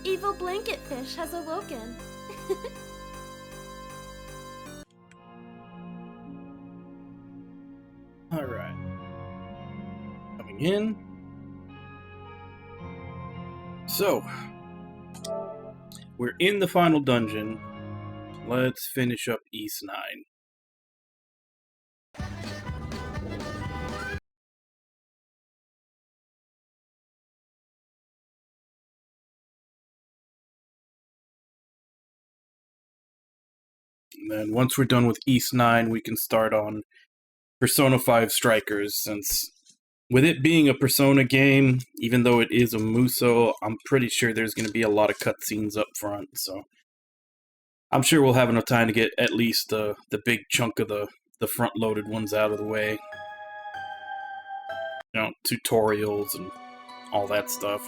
evil blanket fish has awoken. Alright. Coming in. So, we're in the final dungeon. Let's finish up East 9. And then once we're done with East 9, we can start on Persona 5 Strikers, since with it being a Persona game, even though it is a Muso, I'm pretty sure there's going to be a lot of cutscenes up front, so I'm sure we'll have enough time to get at least the big chunk of the front-loaded ones out of the way. You know, tutorials and all that stuff.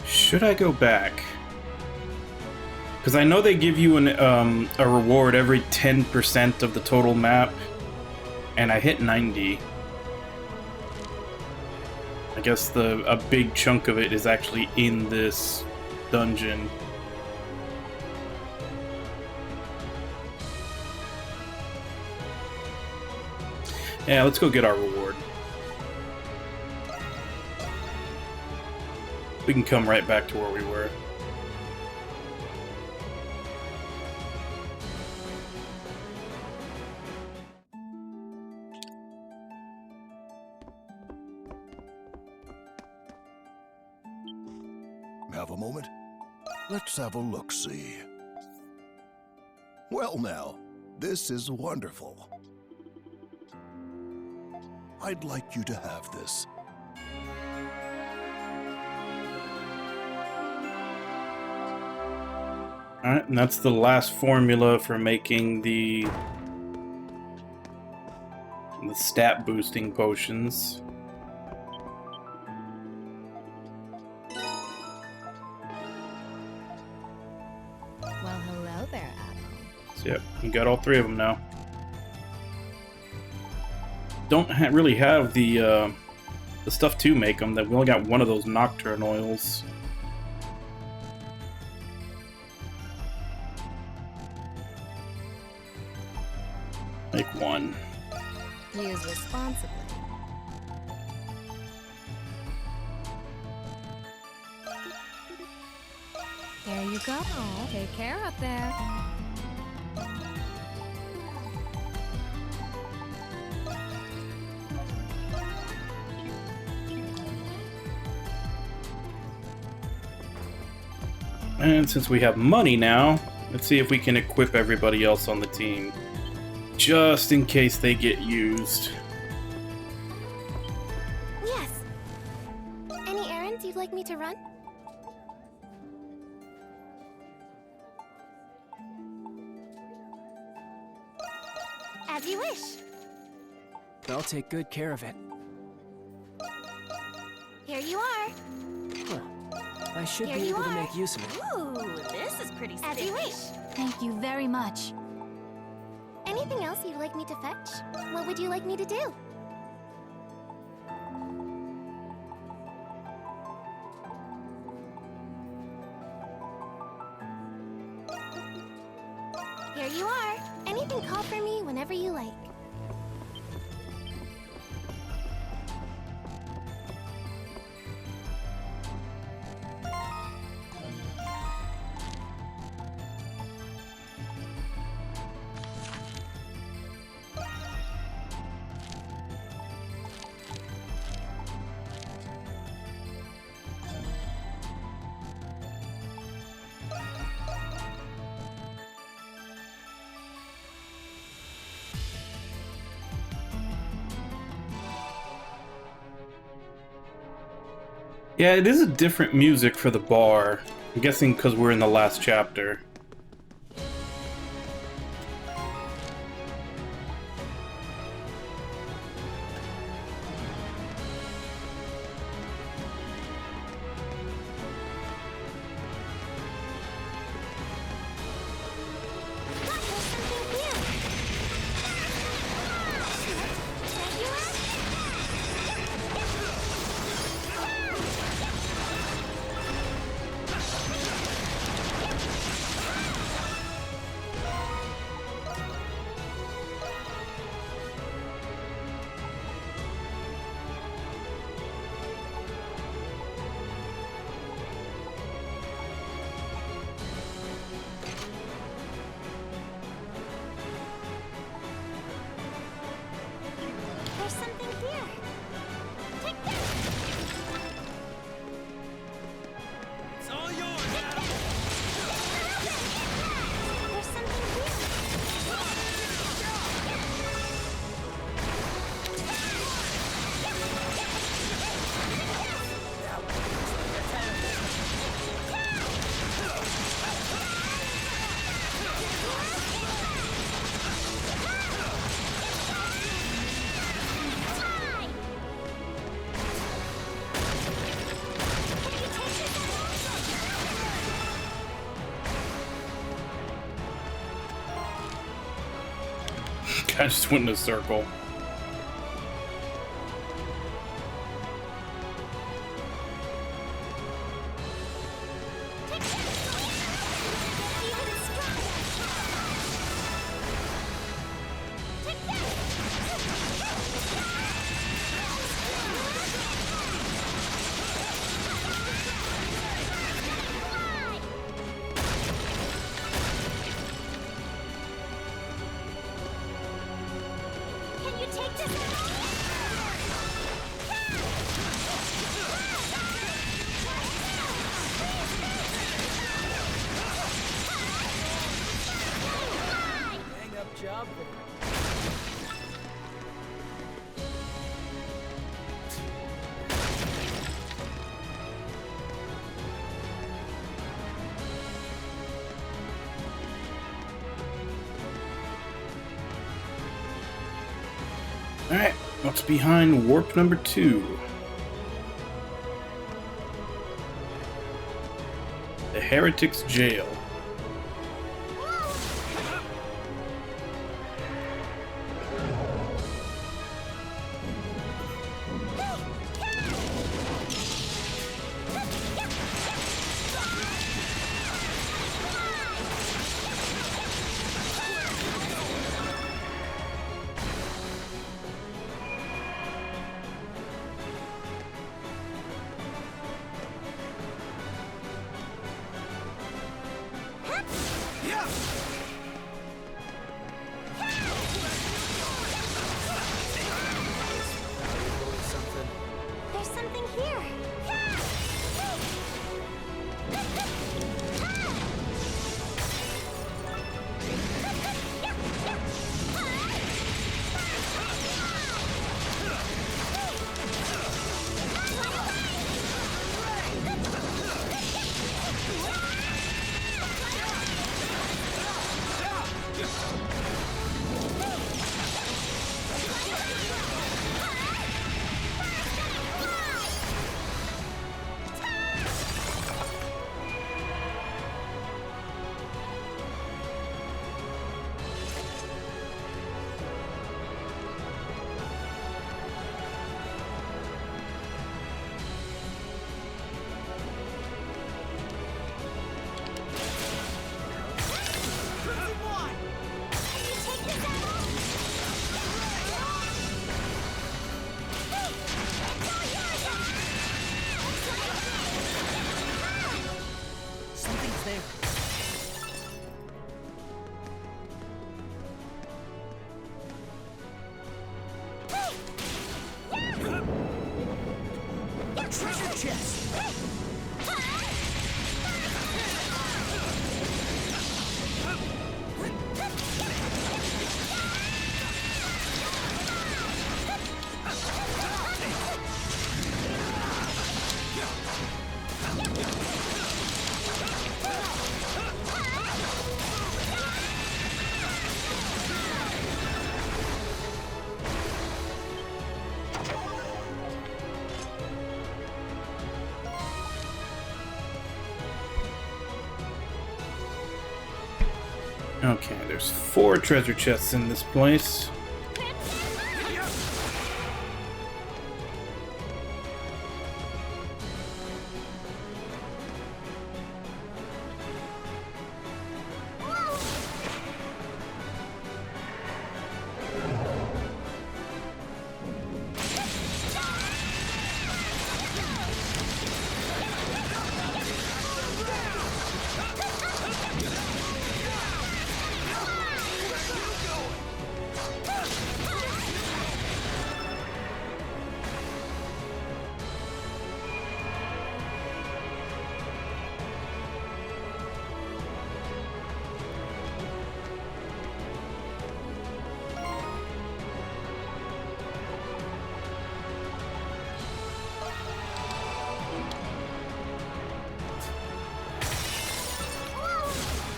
Should I go back? Because I know they give you a reward every 10% of the total map, and I hit 90. I guess a big chunk of it is actually in this dungeon. Yeah, let's go get our reward. We can come right back to where we were. Have a moment? Let's have a look-see. Well now, this is wonderful. I'd like you to have this. Alright, and that's the last formula for making the stat boosting potions. Well, hello there, Adam. So yep, you got all three of them now. Don't really have the stuff to make them. That we only got one of those nocturne oils. Make one. Use responsibly. There you go. Take care up there. And since we have money now, let's see if we can equip everybody else on the team. Just in case they get used. Yes. Any errands you'd like me to run? As you wish. I'll take good care of it. Here you are. Huh. I should Here be you able to are. make use of it. Ooh, this is pretty spiffy. As you wish. Thank you very much. Anything else you'd like me to fetch? What would you like me to do? Here you are. Anything, call for me whenever you like. Yeah, it is a different music for the bar. I'm guessing because we're in the last chapter. There's something here. Take this. It's all yours now. There's something here. I just went in a circle. Can you take this? Hang up job there. Alright, what's behind warp number 2? The Heretic's Jail. Okay, there's 4 treasure chests in this place.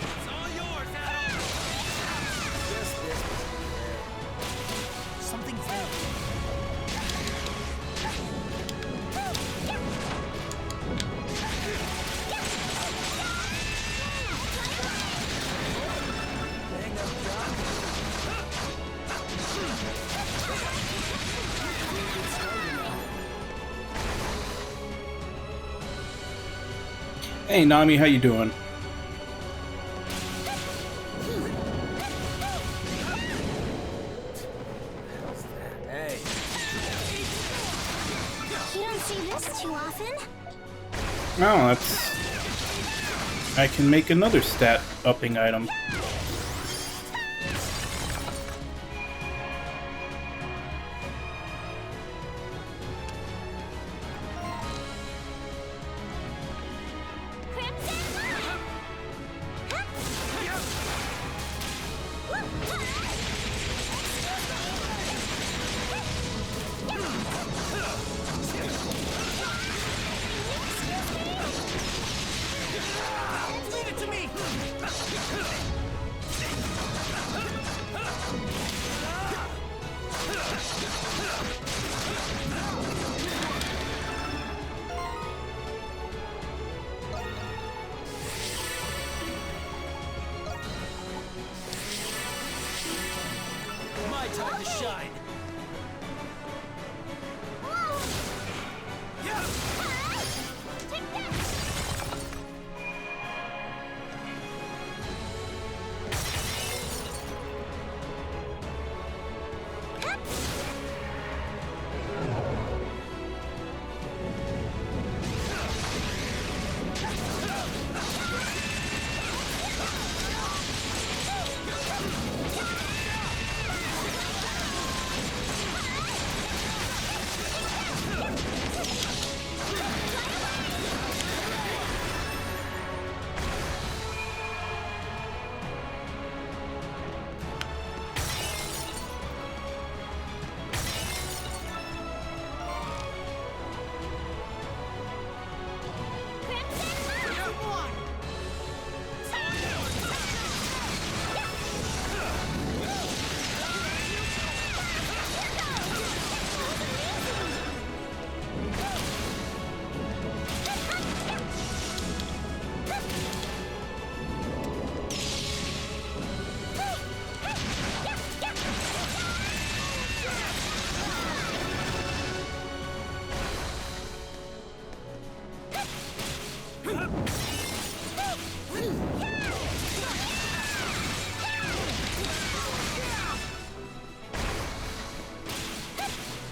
It's all yours, Adam. Just this. Something's there. Hang up job. Hey Nami, how you doing? Hey. You don't see this too often. Oh, that's... I can make another stat-upping item. Leave it to me. My time to shine.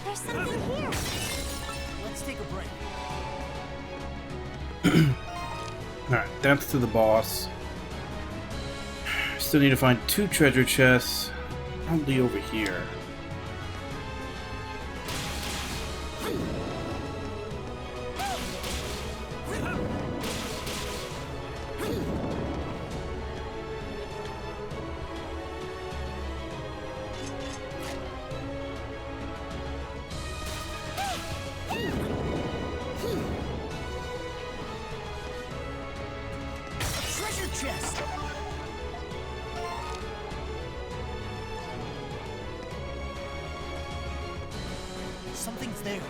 There's something here. Let's take a break. Alright, that's to the boss. Still need to find 2 treasure chests. Probably over here. Treasure chest. Something's there.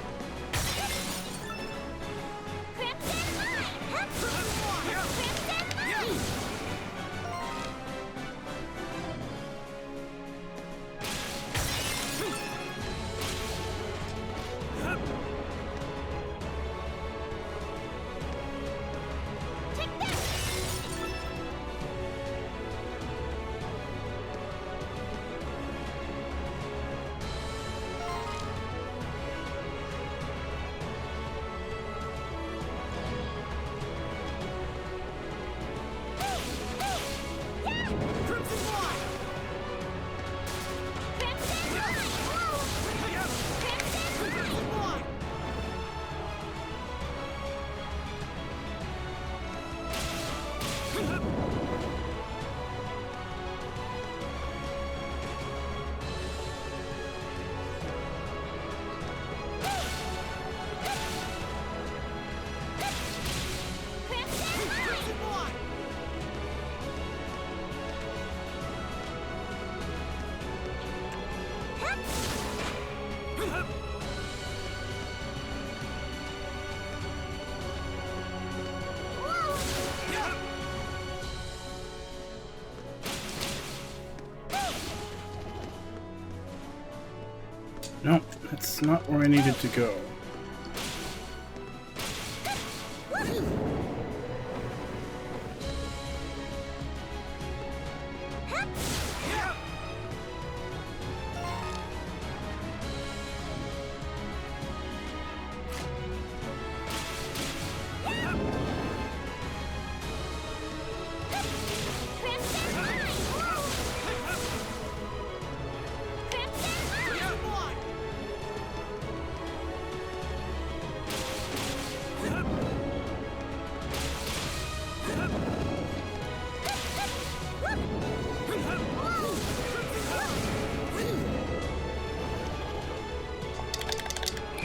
No, that's not where I needed to go.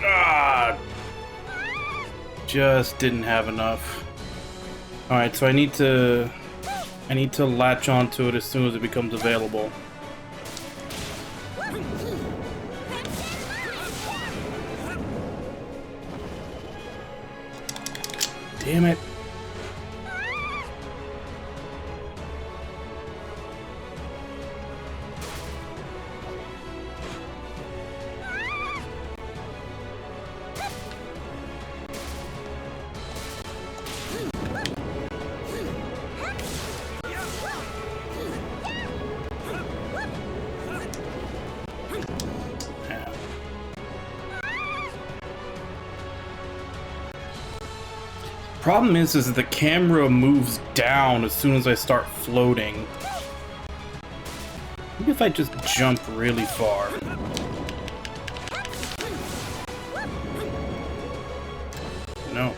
Ah! Just didn't have enough. Alright, so I need to latch onto it as soon as it becomes available. Damn it. Problem is the camera moves down as soon as I start floating. Maybe if I just jump really far. No.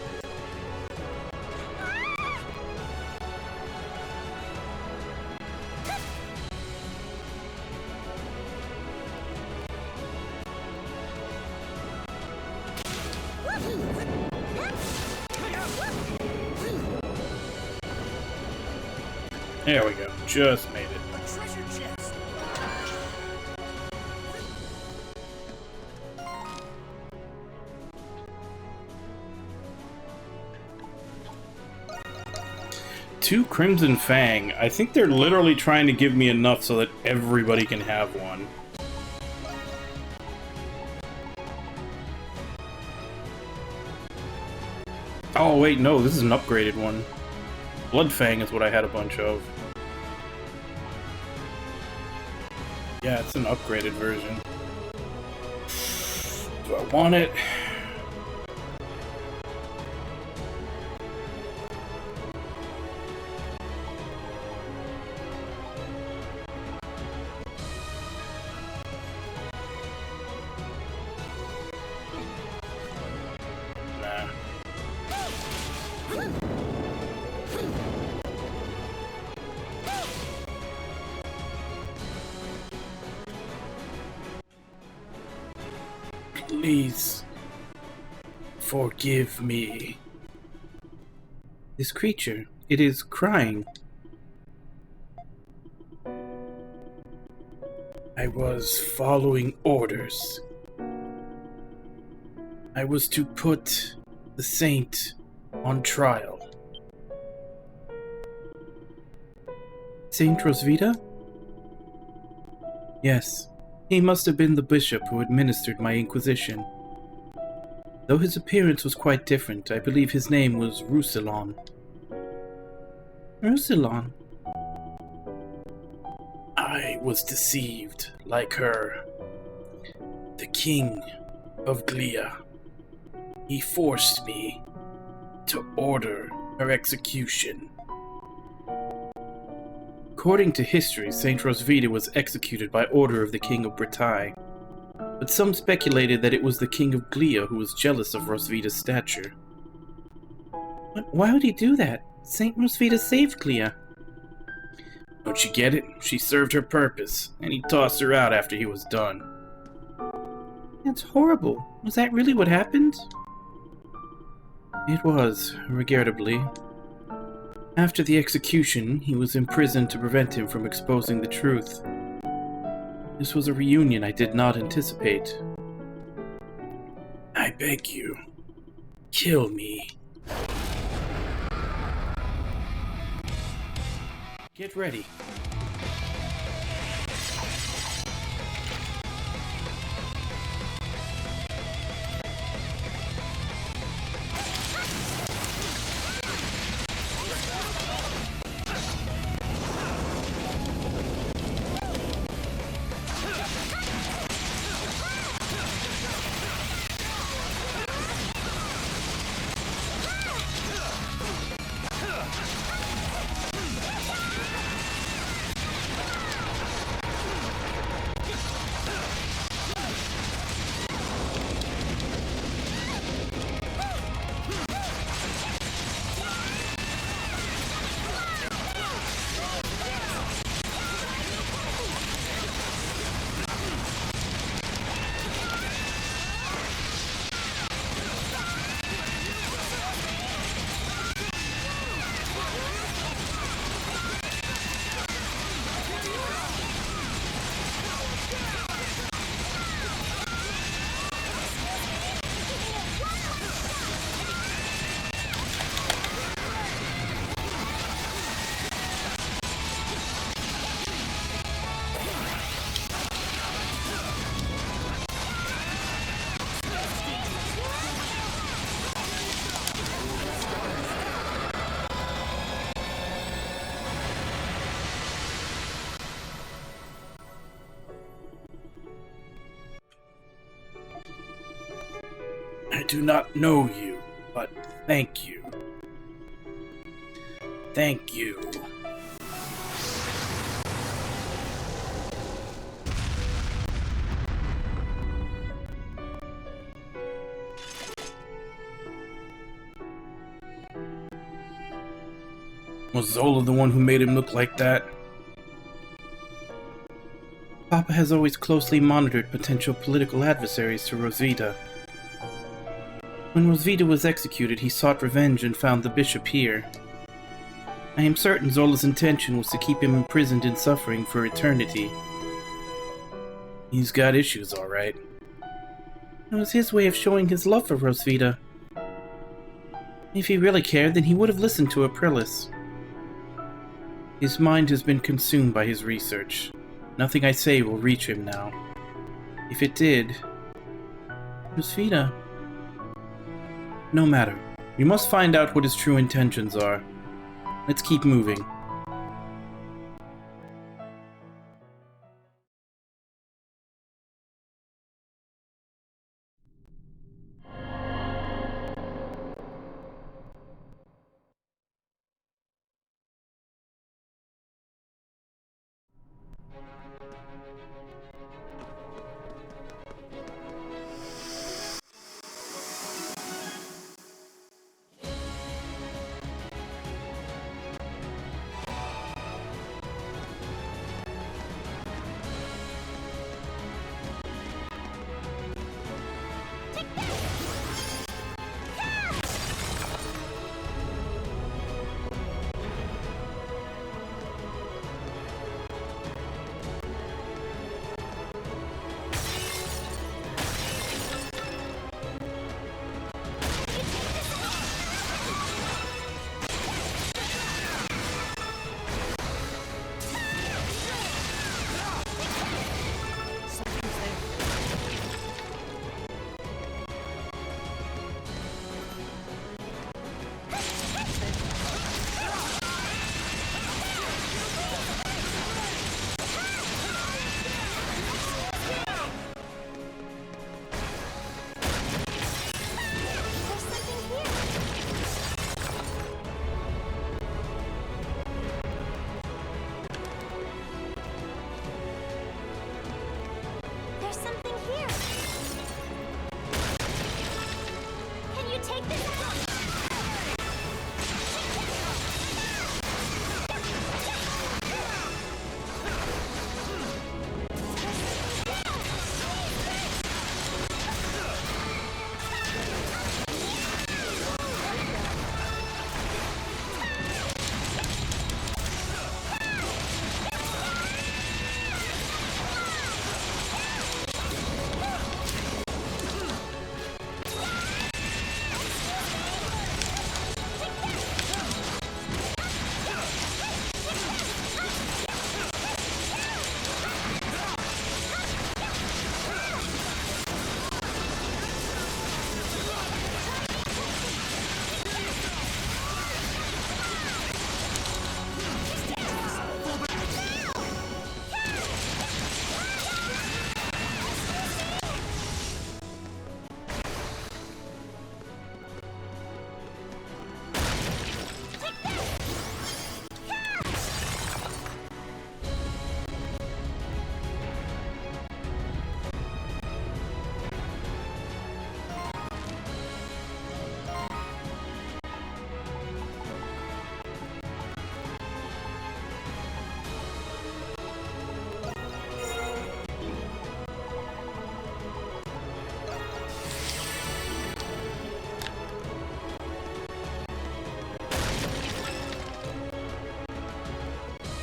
There we go. Just made it. A treasure chest. Two Crimson Fang. I think they're literally trying to give me enough so that everybody can have one. Oh wait, no, this is an upgraded one. Blood Fang is what I had a bunch of. Yeah, it's an upgraded version. Do I want it? Nah. Please, forgive me. This creature, it is crying. I was following orders. I was to put the saint on trial. Saint Rosvita? Yes. He must have been the bishop who administered my inquisition. Though his appearance was quite different, I believe his name was Roussillon. Roussillon? I was deceived, like her. The king of Glia. He forced me to order her execution. According to history, Saint Rosvita was executed by order of the King of Bretagne, but some speculated that it was the King of Glia who was jealous of Rosvita's stature. But why would he do that? Saint Rosvita saved Glia. Don't you get it? She served her purpose, and he tossed her out after he was done. That's horrible. Was that really what happened? It was, regrettably. After the execution, he was imprisoned to prevent him from exposing the truth. This was a reunion I did not anticipate. I beg you, kill me. Get ready. I do not know you, but thank you. Thank you. Was Zola the one who made him look like that? Papa has always closely monitored potential political adversaries to Rosvita. When Rosvita was executed, he sought revenge and found the bishop here. I am certain Zola's intention was to keep him imprisoned in suffering for eternity. He's got issues, alright. It was his way of showing his love for Rosvita. If he really cared, then he would have listened to Aprilis. His mind has been consumed by his research. Nothing I say will reach him now. If it did... Rosvita... No matter. We must find out what his true intentions are. Let's keep moving.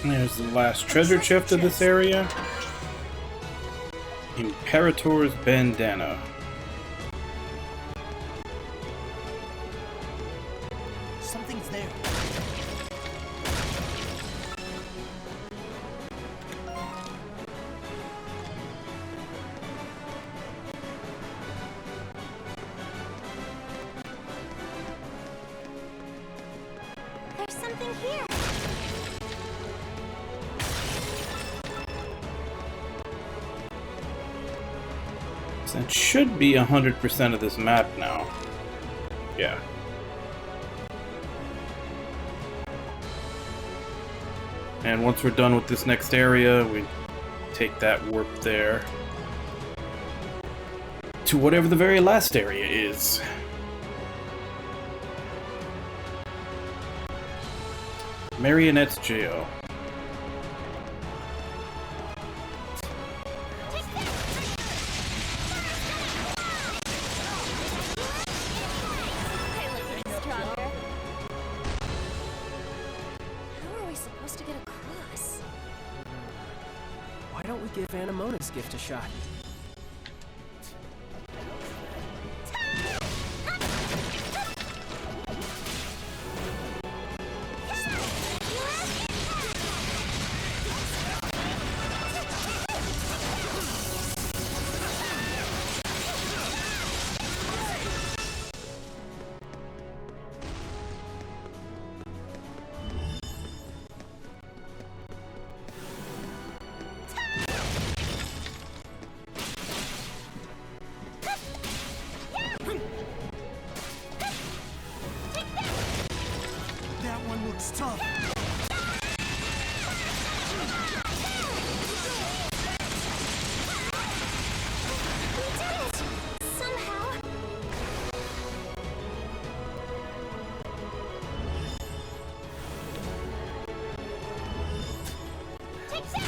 There's the last treasure chest of this area. Imperator's Bandana. Something's there. There's something here. That should be 100% of this map now. Yeah. And once we're done with this next area, we take that warp there to whatever the very last area is. Marionette's Jail. They're looking stronger. How are we supposed to get across? Why don't we give Anamona's gift a shot? That one looks tough. We did it! Somehow. Take that!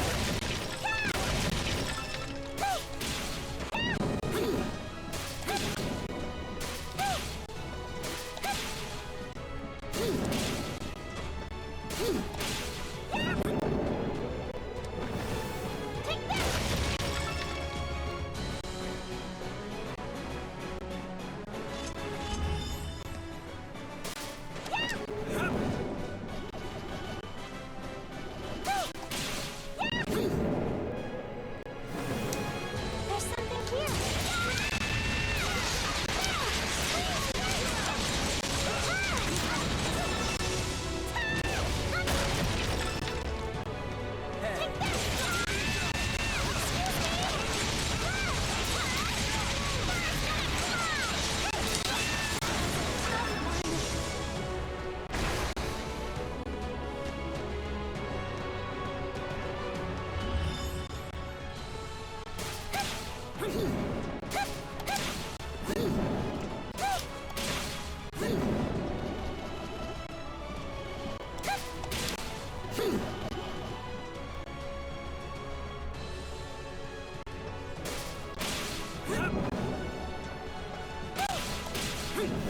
There's something here.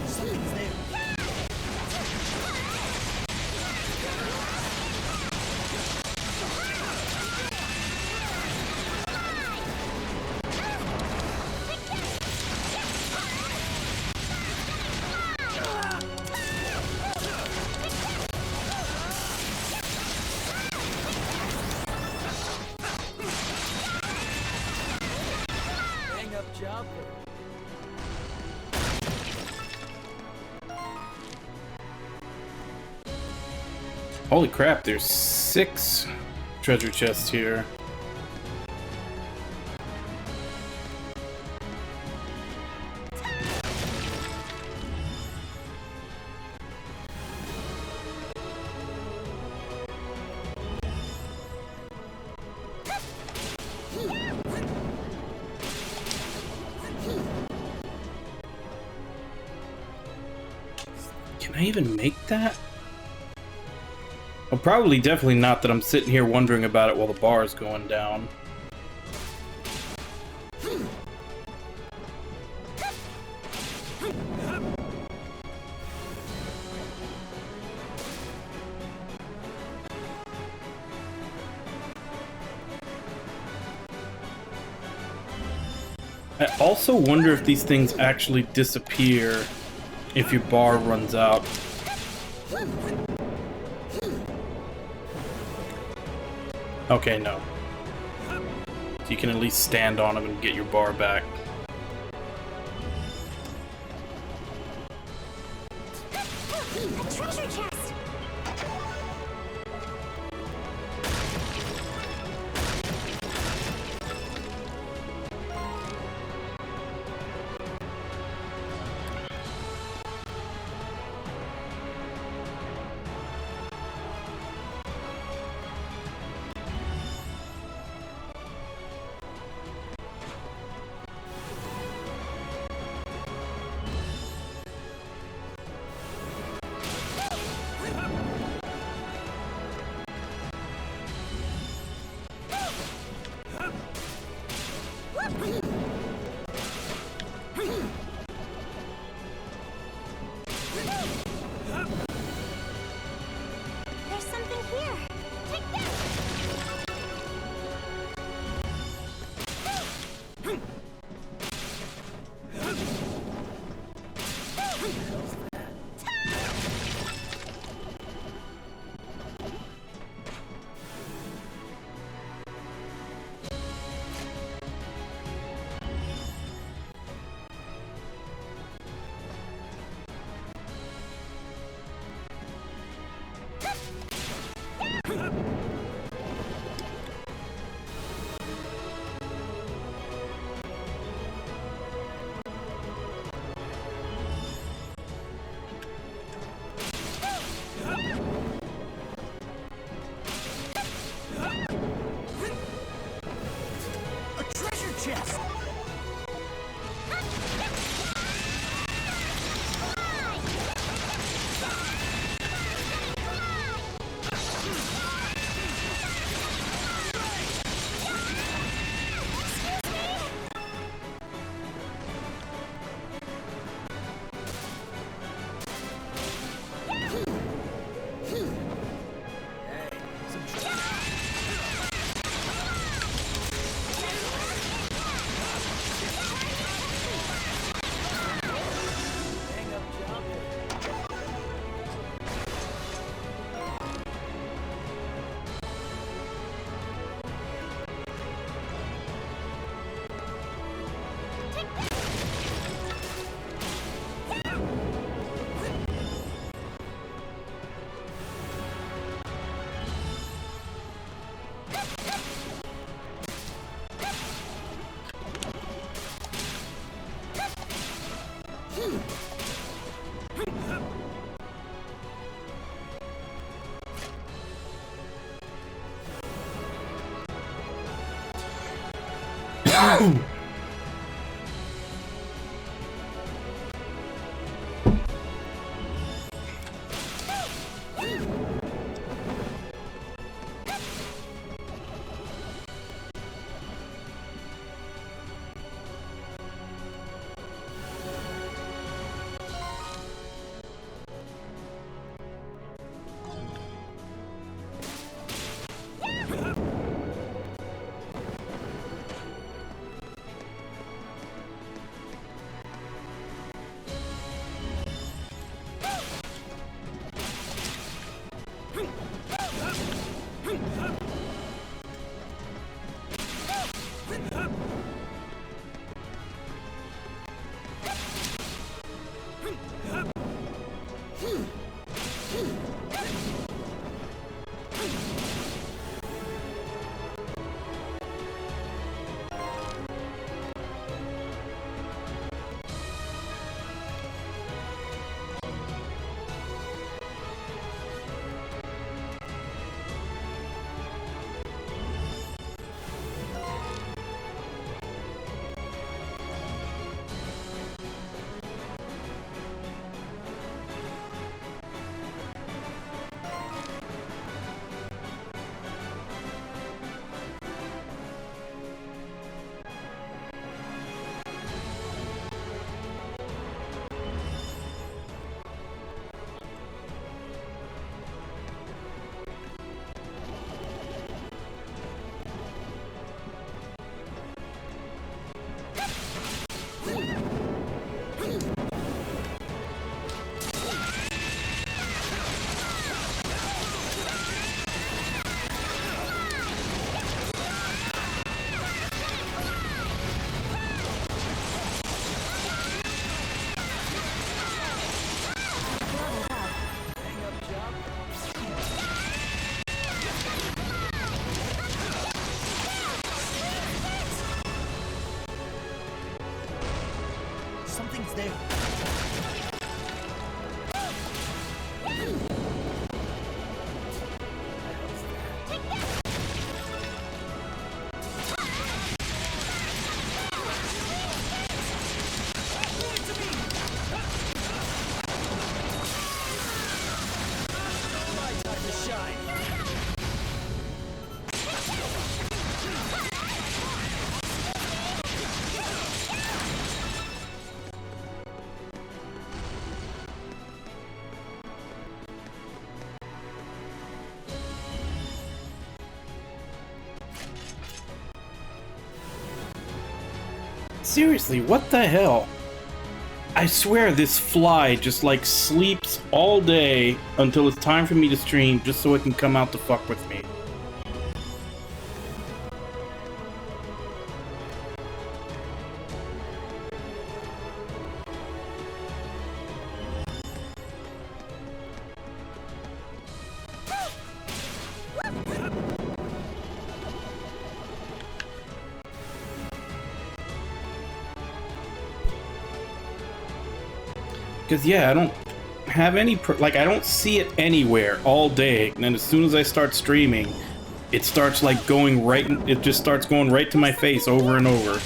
Something's there. Hang up job. Holy crap, there's 6 treasure chests here. Can I even make that? Well, probably definitely not that I'm sitting here wondering about it while the bar is going down. I also wonder if these things actually disappear if your bar runs out. Okay, no. So you can at least stand on them and get your bar back. A treasure chest! There's something here. Take A treasure chest! Hang up job. Something's there. Seriously, what the hell? I swear this fly just like sleeps all day until it's time for me to stream just so it can come out to fuck with me. Because, yeah, I don't have any... I don't see it anywhere all day. And then as soon as I start streaming, it starts, like, going right... It just starts going right to my face over and over.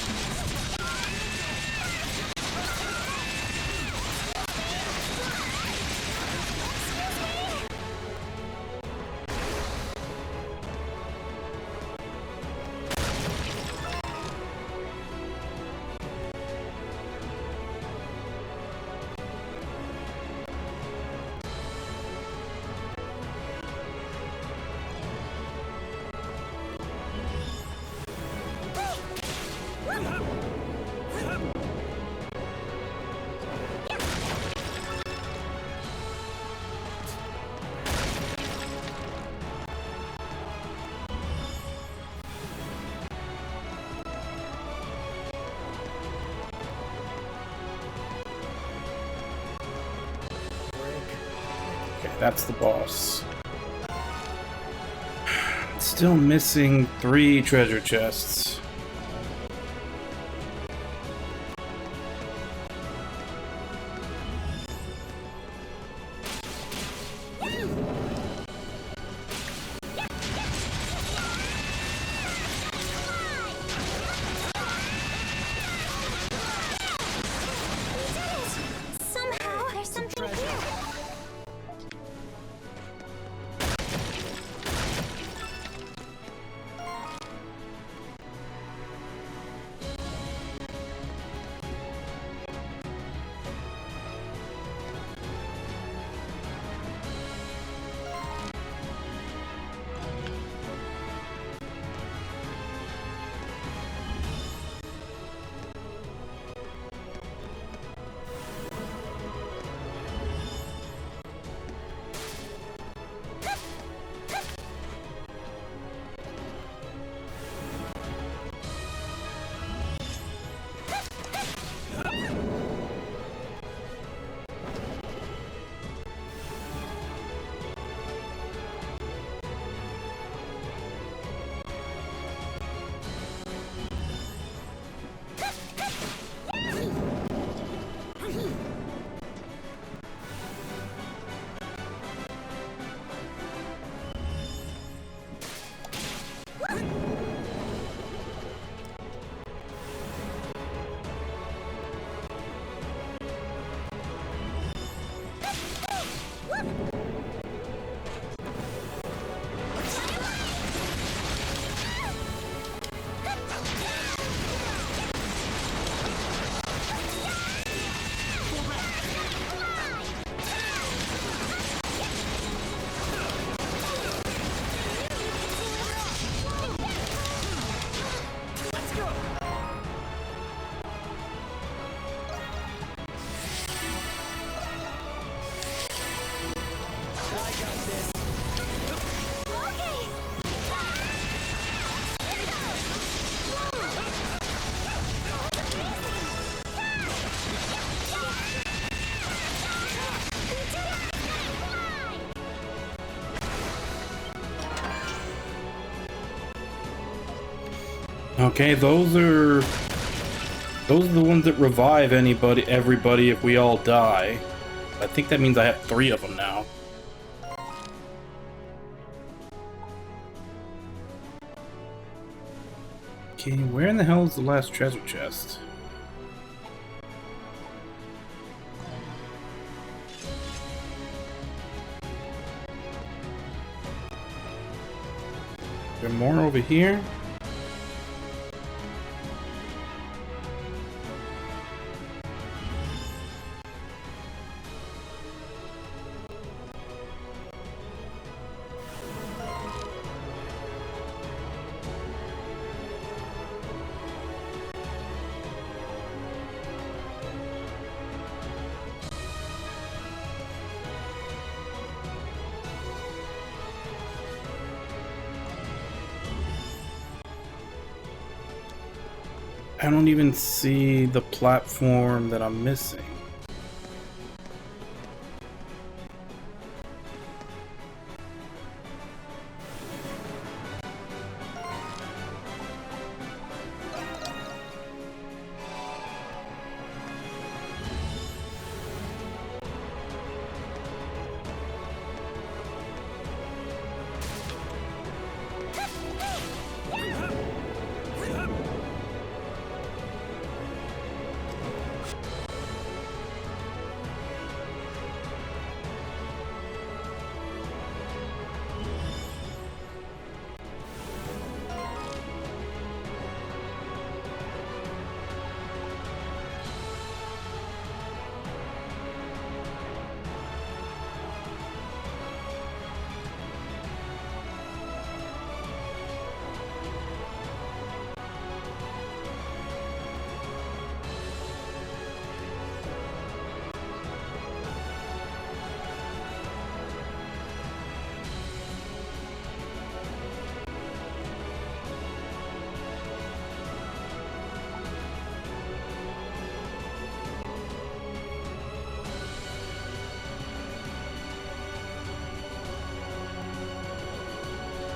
That's the boss. Still missing 3 treasure chests. Somehow, there's something here. Okay, those are Those are the ones that revive everybody if we all die. I think that means I have 3 of them now. Okay, where in the hell is the last treasure chest? Is there more over here? I don't even see the platform that I'm missing.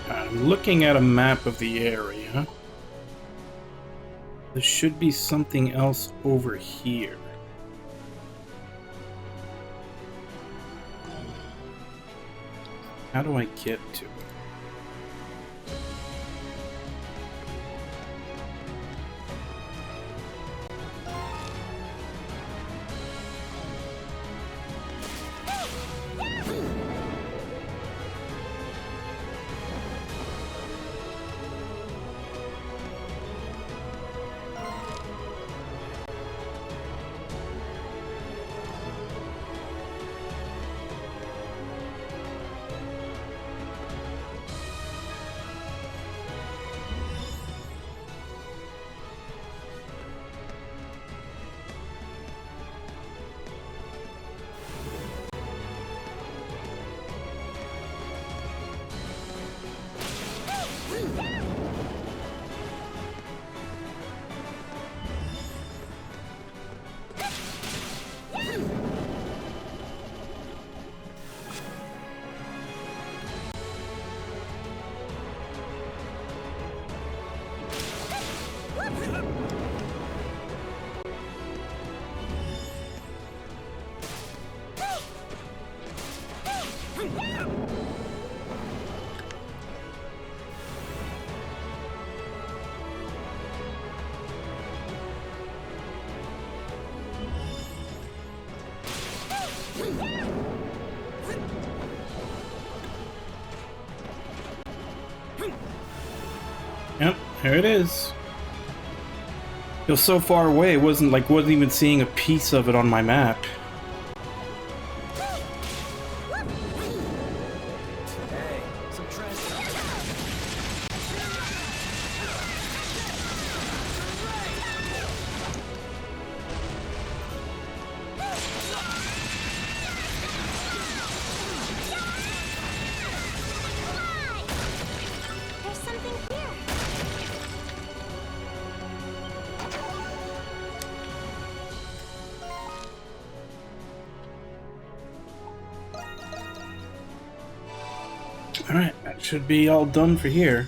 I'm looking at a map of the area. There should be something else over here. How do I get to it? Yep, here it is. It was so far away, it wasn't even seeing a piece of it on my map. Hey, some treasure. There's something here. Alright, that should be all done for here.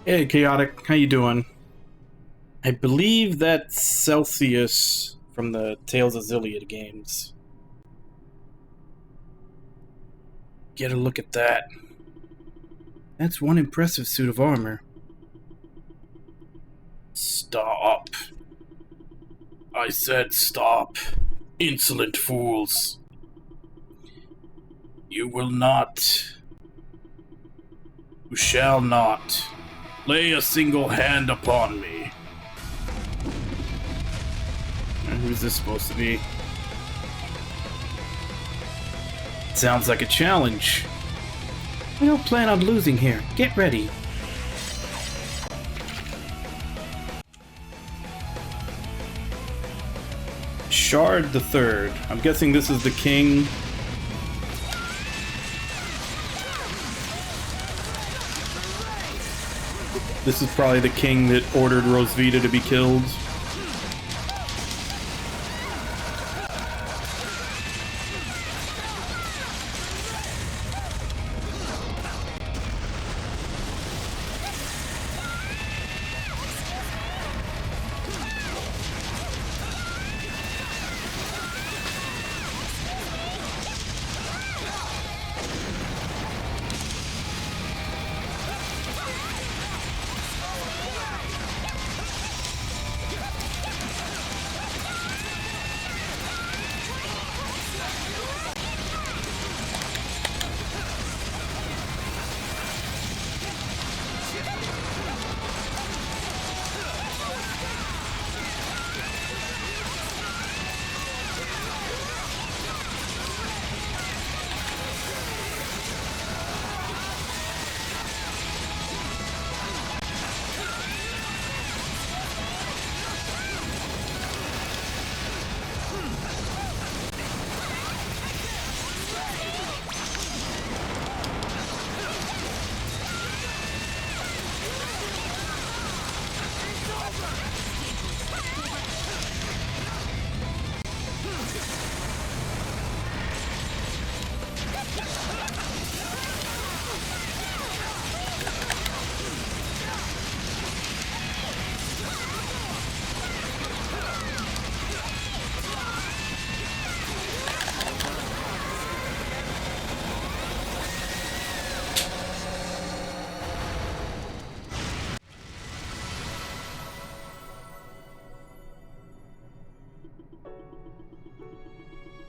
Hey, Chaotic, how you doing? I believe that's Celsius from the Tales of Zilliad games. Get a look at that. That's one impressive suit of armor. Stop. I said stop. Insolent fools. You will not. You shall not lay a single hand upon me. Who's this supposed to be? Sounds like a challenge. We don't plan on losing here. Get ready. Shard the Third. I'm guessing this is the king. This is probably the king that ordered Rosvita to be killed.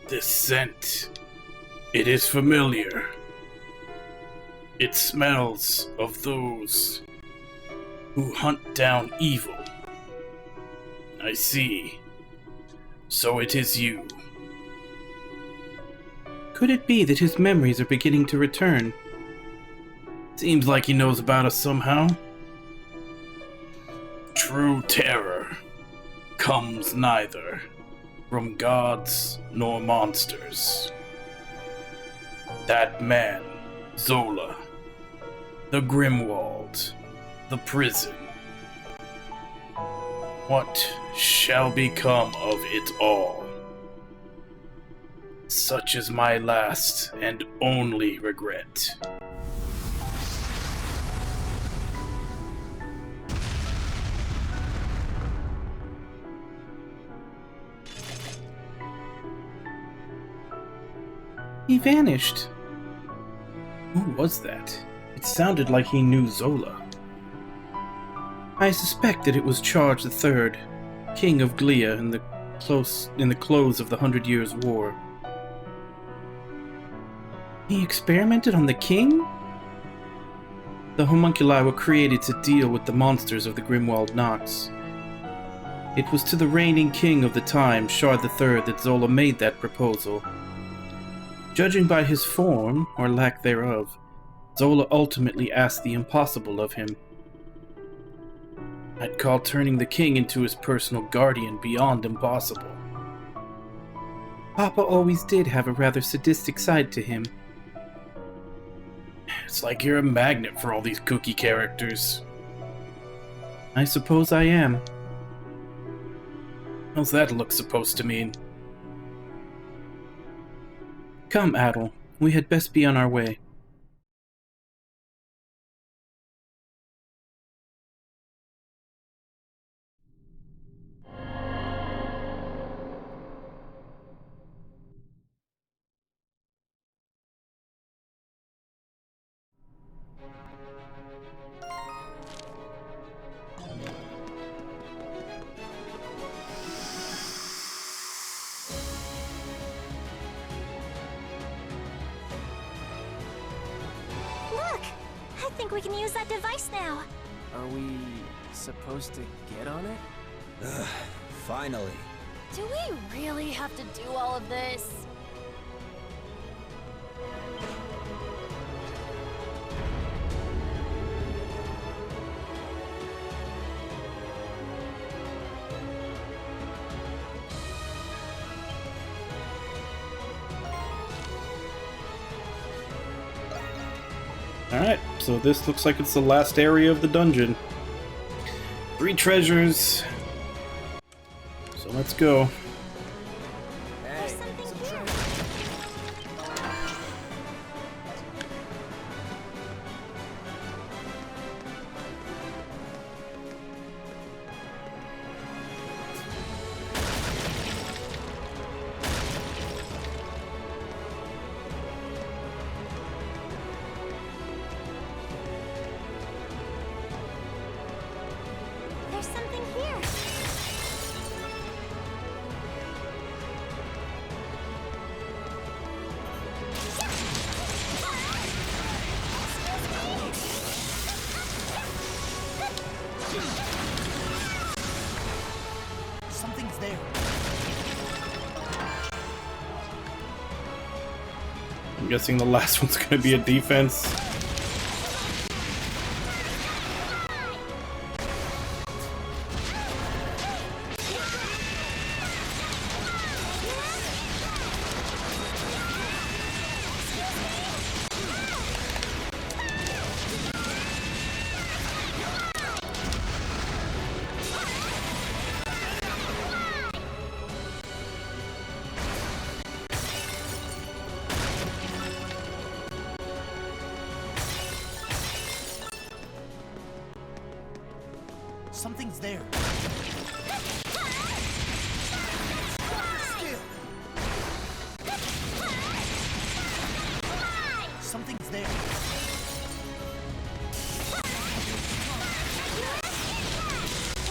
This scent, it is familiar. It smells of those who hunt down evil. I see. So it is you. Could it be that his memories are beginning to return? Seems like he knows about us somehow. True terror comes neither from gods nor monsters. That man, Zola, the Grimwald, the prison. What shall become of it all? Such is my last and only regret. He vanished. Who was that? It sounded like he knew Zola. I suspect that it was Charge III, King of Glia in the close of the 100 Years' War. He experimented on the king? The homunculi were created to deal with the monsters of the Grimwald Nox. It was to the reigning king of the time, Shard III, that Zola made that proposal. Judging by his form, or lack thereof, Zola ultimately asked the impossible of him. I'd call turning the king into his personal guardian beyond impossible. Papa always did have a rather sadistic side to him. It's like you're a magnet for all these kooky characters. I suppose I am. How's that look supposed to mean? Come, Adel. We had best be on our way. think we can use that device now. Are we supposed to get on it? Ugh, finally. Do we really have to do all of this? Alright, so this looks like it's the last area of the dungeon. 3 treasures. So let's go. Hey, something some here. treasure. There's something here. Something's there. I'm guessing the last one's gonna be a defense. Something's there. Something's there.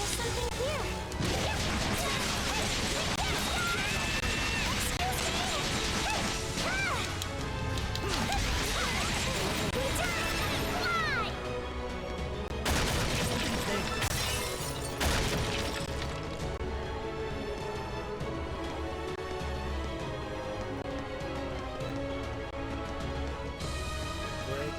There's something here. Break.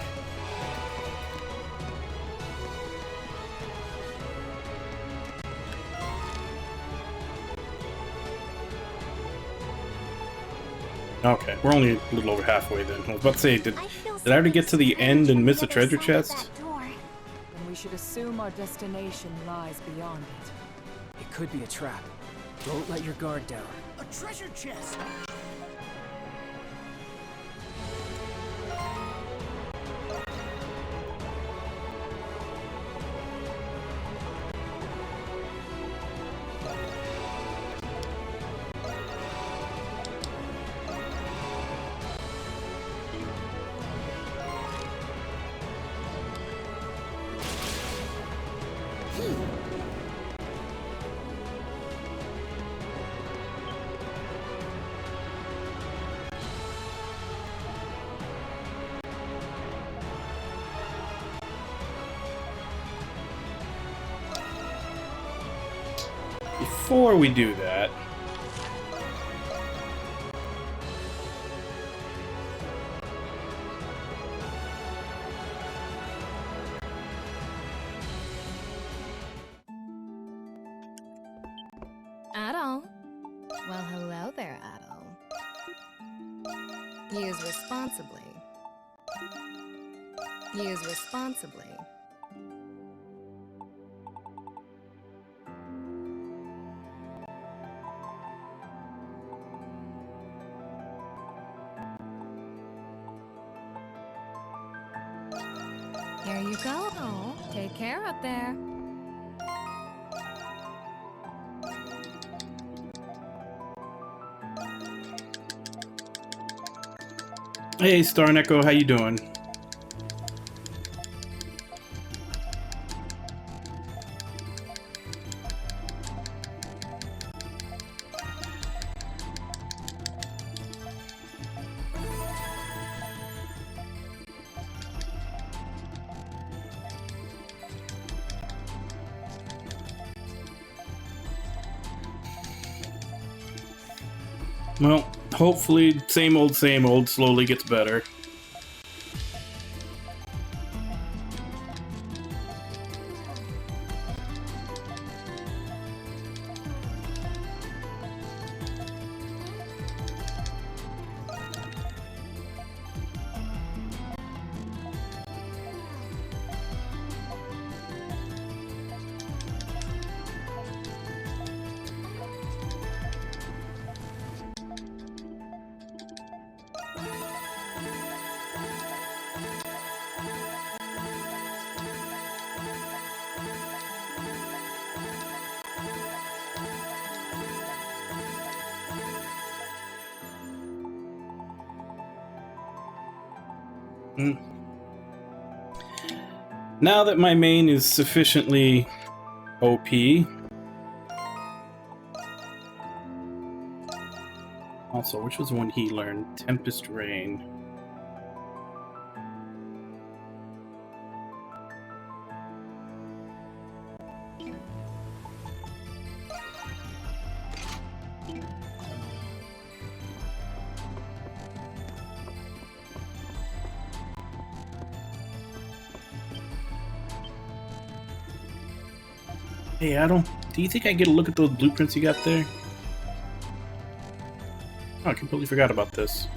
Okay, we're only a little over halfway then. I was about to say, did I feel I already get to the something end and miss a strange treasure on the other chest? side of that door. Then we should assume our destination lies beyond it. It could be a trap. Don't let your guard down. A treasure chest. Before we do that, Adol. Well, hello there, Adol. Use responsibly. Use responsibly. Here you go. Oh, take care up there. hey Star Echo, how you doing? Well, hopefully, same old, slowly gets better. Now that my main is sufficiently OP. Also, which was the one he learned? Tempest Rain. Hey, Adam, do you think I get a look at those blueprints you got there? Oh, I completely forgot about this.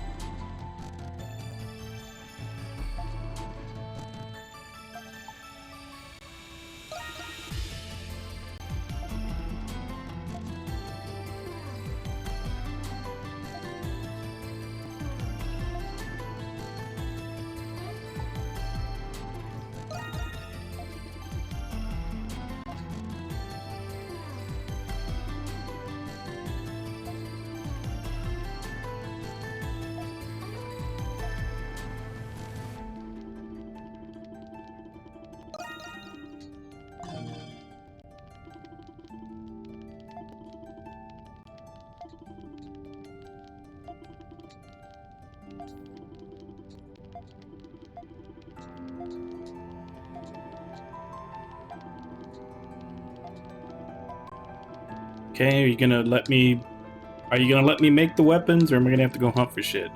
Okay, are you gonna let me make the weapons, or am I gonna have to go hunt for shit?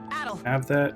Adel, Have that?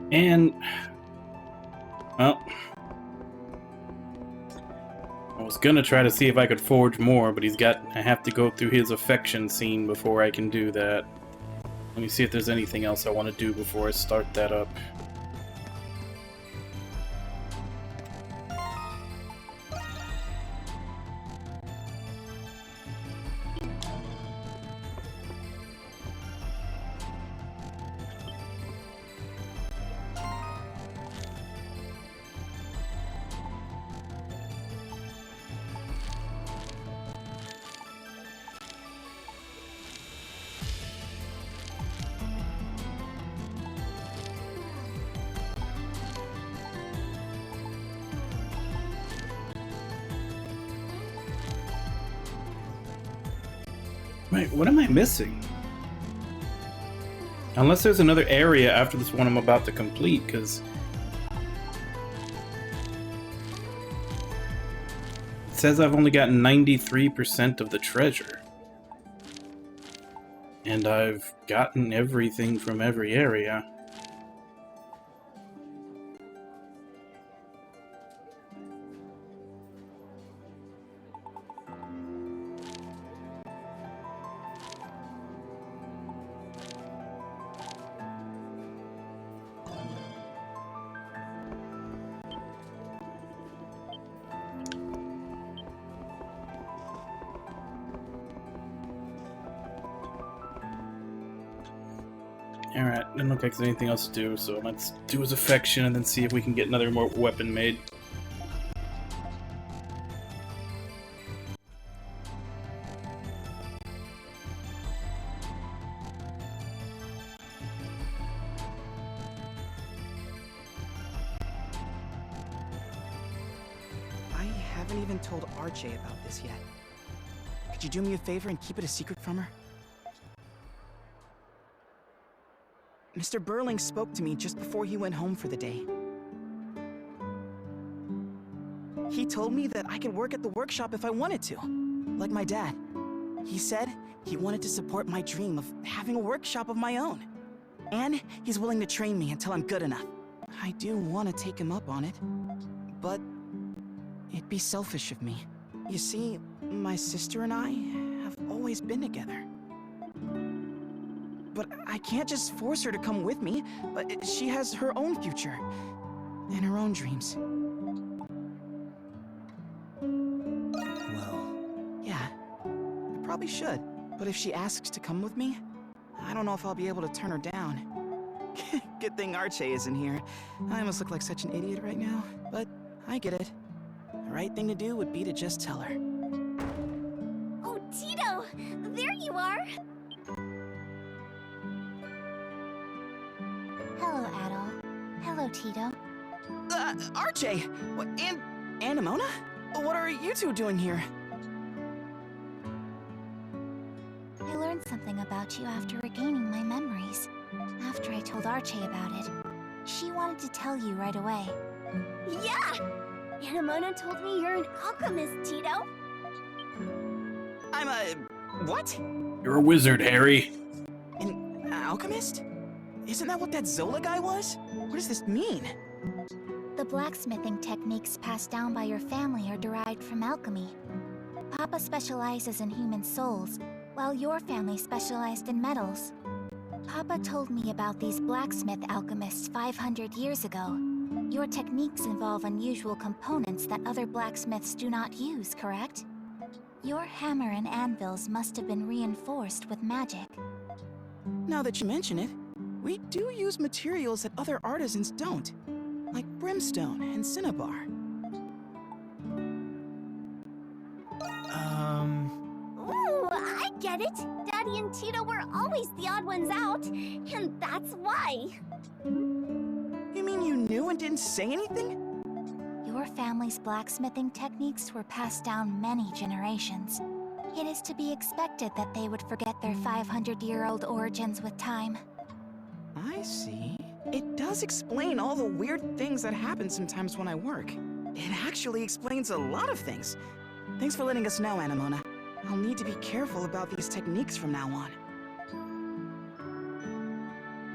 And, well, I was gonna try to see if I could forge more, but I have to go through his affection scene before I can do that. Let me see if there's anything else I want to do before I start that up. Wait, what am I missing? Unless there's another area after this one I'm about to complete, because it says I've only gotten 93% of the treasure. And I've gotten everything from every area. Alright, doesn't look like there's anything else to do, so let's do his affection and then see if we can get another more weapon made. I haven't even told RJ about this yet. Could you do me a favor and keep it a secret from her? Mr. Burling spoke to me just before he went home for the day. He told me that I could work at the workshop if I wanted to, like my dad. He said he wanted to support my dream of having a workshop of my own. And he's willing to train me until I'm good enough. I do want to take him up on it, but it'd be selfish of me. You see, my sister and I have always been together. But I can't just force her to come with me. She has her own future and her own dreams. Well, Yeah, I probably should. But if she asks to come with me, I don't know if I'll be able to turn her down. Good thing Arche isn't here. I must look like such an idiot right now, but I get it. The right thing to do would be to just tell her. Oh, Tito! There you are! Hello, Adol. Hello, Tito. Arche! What, and Anemona? What are you two doing here? I learned something about you after regaining my memories. After I told Arche about it, she wanted to tell you right away. Yeah! Anemona told me you're an alchemist, Tito. I'm a... what? You're a wizard, Harry. An alchemist? Isn't that what that Zola guy was? What does this mean? The blacksmithing techniques passed down by your family are derived from alchemy. Papa specializes in human souls, while your family specialized in metals. Papa told me about these blacksmith alchemists 500 years ago. Your techniques involve unusual components that other blacksmiths do not use, correct? Your hammer and anvils must have been reinforced with magic. Now that you mention it, we do use materials that other artisans don't, like brimstone and cinnabar. Ooh, I get it! Daddy and Tito were always the odd ones out, and that's why. You mean you knew and didn't say anything? Your family's blacksmithing techniques were passed down many generations. It is to be expected that they would forget their 500-year-old origins with time. I see. It does explain all the weird things that happen sometimes when I work. It actually explains a lot of things. Thanks for letting us know, Anemona. I'll need to be careful about these techniques from now on.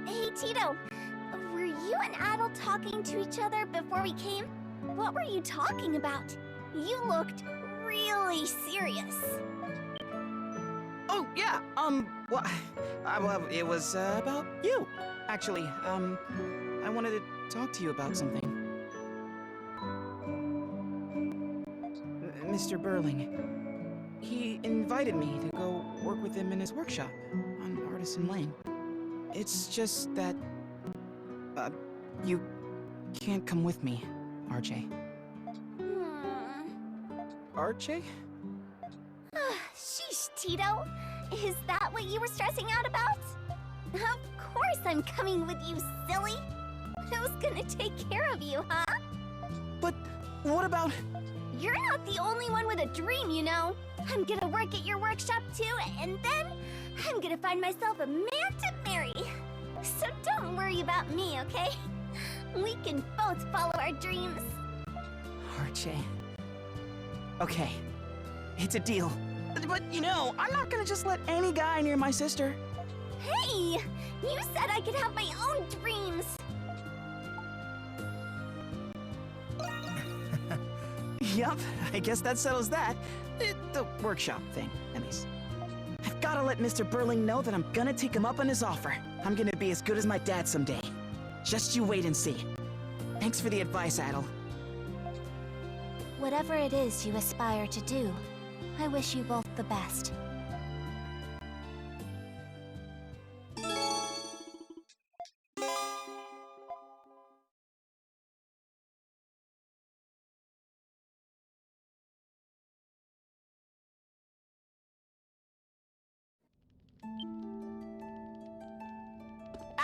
Hey, Tito! Were you and Adol talking to each other before we came? What were you talking about? You looked really serious. Oh, yeah, well, it was, about you. Actually, I wanted to talk to you about something. Mr. Burling. He invited me to go work with him in his workshop on Artisan Lane. It's just that, you can't come with me, RJ. RJ? Sheesh, Tito. Is that what you were stressing out about? Of course I'm coming with you, silly. Who's gonna take care of you, huh? But what about... You're not the only one with a dream, you know. I'm gonna work at your workshop too, and then I'm gonna find myself a man to marry. So don't worry about me, okay? We can both follow our dreams. RJ. Okay, it's a deal. But you know, I'm not gonna just let any guy near my sister. Hey! You said I could have my own dreams! Yup, I guess that settles that. The workshop thing, at least. I've gotta let Mr. Burling know that I'm gonna take him up on his offer. I'm gonna be as good as my dad someday. Just you wait and see. Thanks for the advice, Adel. Whatever it is you aspire to do, I wish you both the best.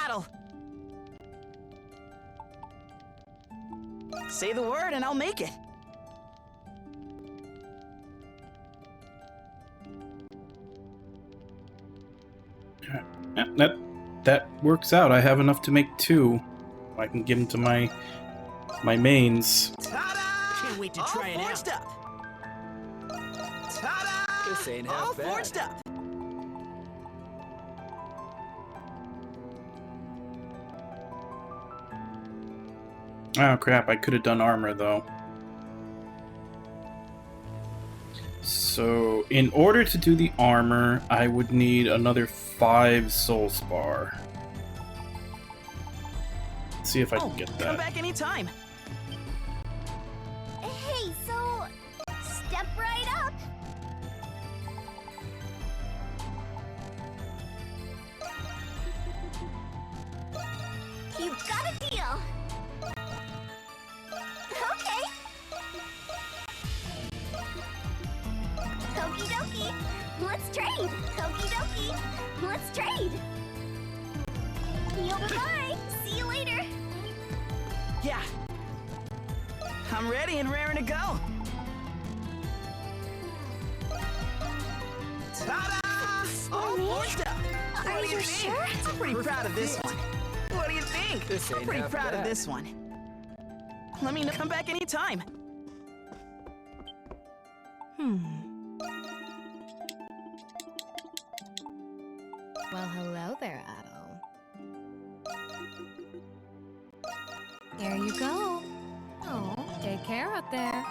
Adel! Say the word and I'll make it. Yeah, that works out. I have enough to make 2. I can give them to my mains. Ta-da! Can't wait to All try it out. forged up. Ta-da! This ain't half All bad. forged up. Oh crap, I could have done armor though. So, in order to do the armor, I would need another 5 soul spar. Let's see if I can get Come that. back anytime. Hey, so... step right up! You've got a deal! Okay! Okie dokie! Let's trade! Okie dokie! Let's trade! Yo, bye-bye! See you later! Yeah. I'm ready and raring to go. Ta-da! All me? forged up. Are What do you think? sure? I'm pretty proud of this one. What do you think? This I'm ain't pretty half proud of bad. this one. Let me know. Come back anytime. Well, hello there, Adel. There you go. Oh, take care out there.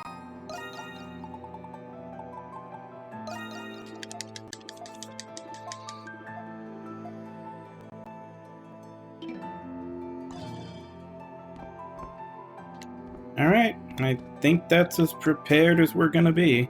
Alright, I think that's as prepared as we're gonna be.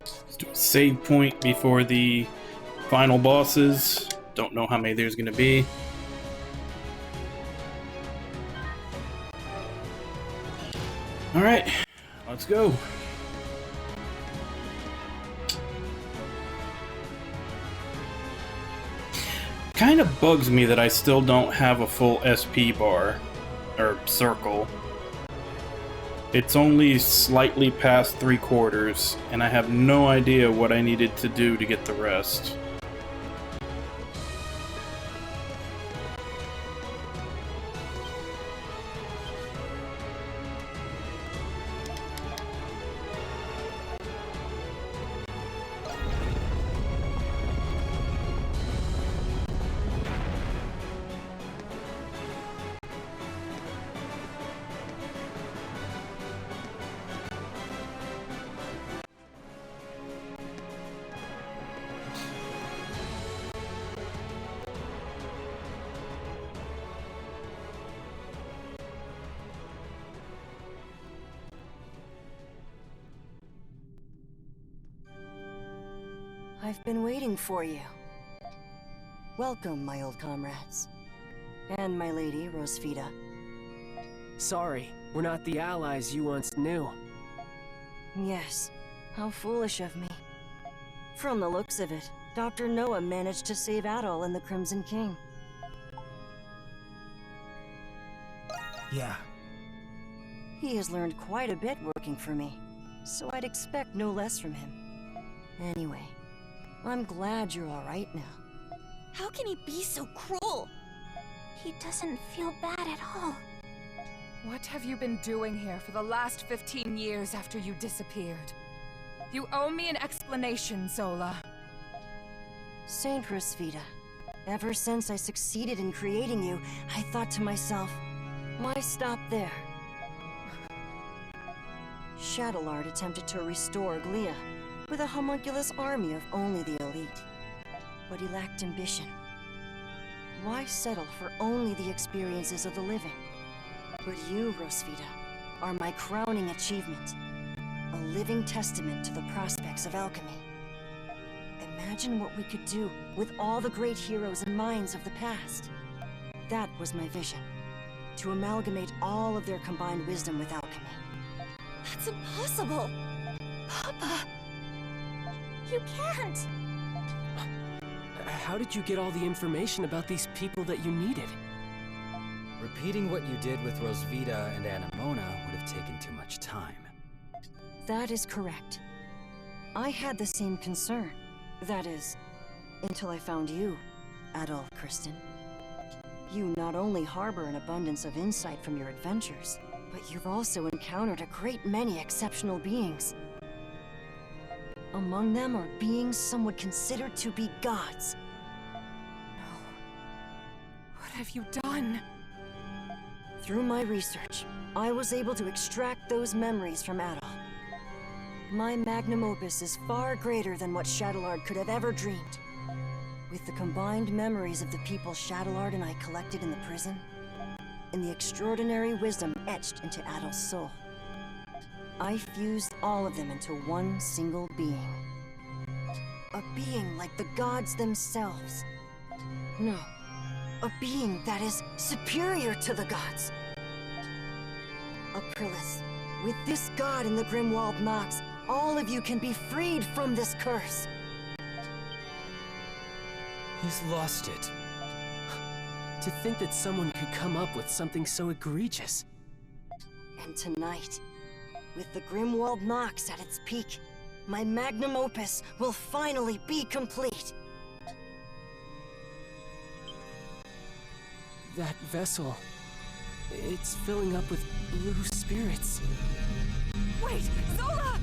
Let's do a save point before the final bosses. Don't know how many there's gonna be. Alright, let's go. Kind of bugs me that I still don't have a full SP bar, or circle. It's only slightly past 3/4, and I have no idea what I needed to do to get the rest. I've been waiting for you. Welcome, my old comrades. And my lady, Rosvita. Sorry, we're not the allies you once knew. Yes, how foolish of me. From the looks of it, Dr. Noah managed to save Adol and the Crimson King. Yeah. He has learned quite a bit working for me, so I'd expect no less from him. Anyway, I'm glad you're all right now. How can he be so cruel? He doesn't feel bad at all. What have you been doing here for the last 15 years after you disappeared? You owe me an explanation, Zola. Saint Rosvita, ever since I succeeded in creating you, I thought to myself, why stop there? Shadowlord attempted to restore Glia with a homunculus army of only the elite. But he lacked ambition. Why settle for only the experiences of the living? But you, Rosvita, are my crowning achievement. A living testament to the prospects of alchemy. Imagine what we could do with all the great heroes and minds of the past. That was my vision. To amalgamate all of their combined wisdom with alchemy. That's impossible! Papa! You can't! How did you get all the information about these people that you needed? Repeating what you did with Rosvita and Anemona would have taken too much time. That is correct. I had the same concern. That is, until I found you, Adolf Kristen. You not only harbor an abundance of insight from your adventures, but you've also encountered a great many exceptional beings. Among them are beings some would consider to be gods. No. What have you done? Through my research, I was able to extract those memories from Adol. My magnum opus is far greater than what Shadowlord could have ever dreamed. With the combined memories of the people Shadowlord and I collected in the prison, and the extraordinary wisdom etched into Adol's soul, I fused all of them into one single being. A being like the gods themselves. No, a being that is superior to the gods. Aprilis, with this god in the Grimwald Nox, all of you can be freed from this curse. He's lost it. To think that someone could come up with something so egregious. And tonight, with the Grimwald Nox at its peak, my magnum opus will finally be complete. That vessel, it's filling up with blue spirits. Wait! Zola!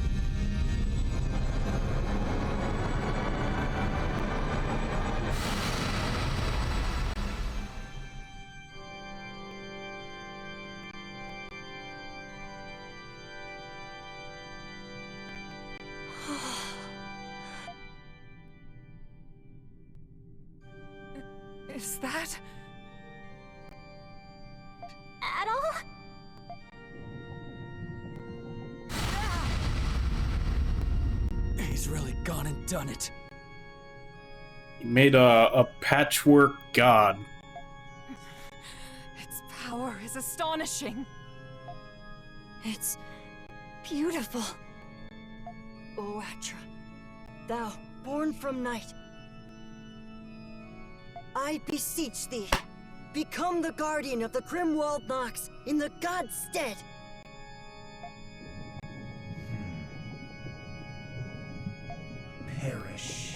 Is that... Adol? He's really gone and done it. He made a patchwork god. Its power is astonishing. It's beautiful. O Atra, thou born from night, I beseech thee, become the guardian of the Grimwald Nox in the god's stead. Perish.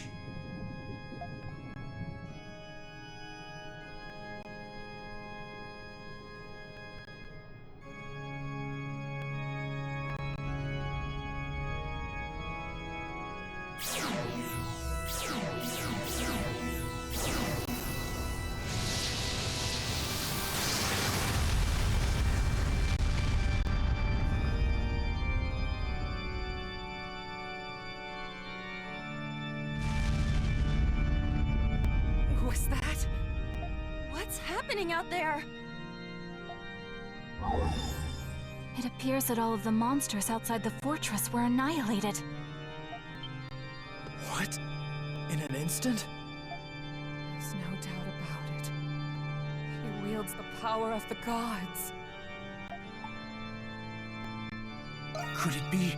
Was that... What's happening out there? It appears that all of the monsters outside the fortress were annihilated. What? In an instant? There's no doubt about it. He wields the power of the gods. Could it be?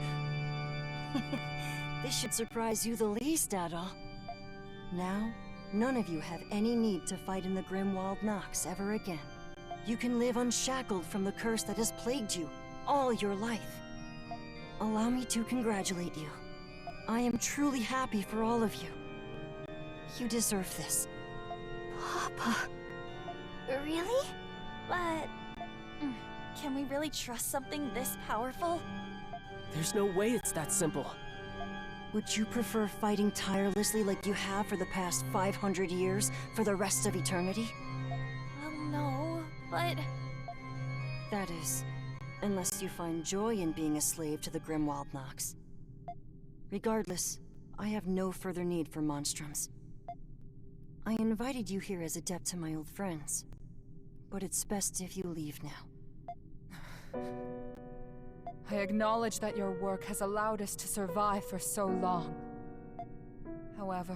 This should surprise you the least, Adol. Now, none of you have any need to fight in the Grimwald Nox ever again. You can live unshackled from the curse that has plagued you all your life. Allow me to congratulate you. I am truly happy for all of you. You deserve this. Papa. Really? But... can we really trust something this powerful? There's no way it's that simple. Would you prefer fighting tirelessly like you have for the past 500 years for the rest of eternity? Well, no, but... That is, unless you find joy in being a slave to the Grimwald Nox. Regardless, I have no further need for monstrums. I invited you here as a debt to my old friends, but it's best if you leave now. I acknowledge that your work has allowed us to survive for so long. However,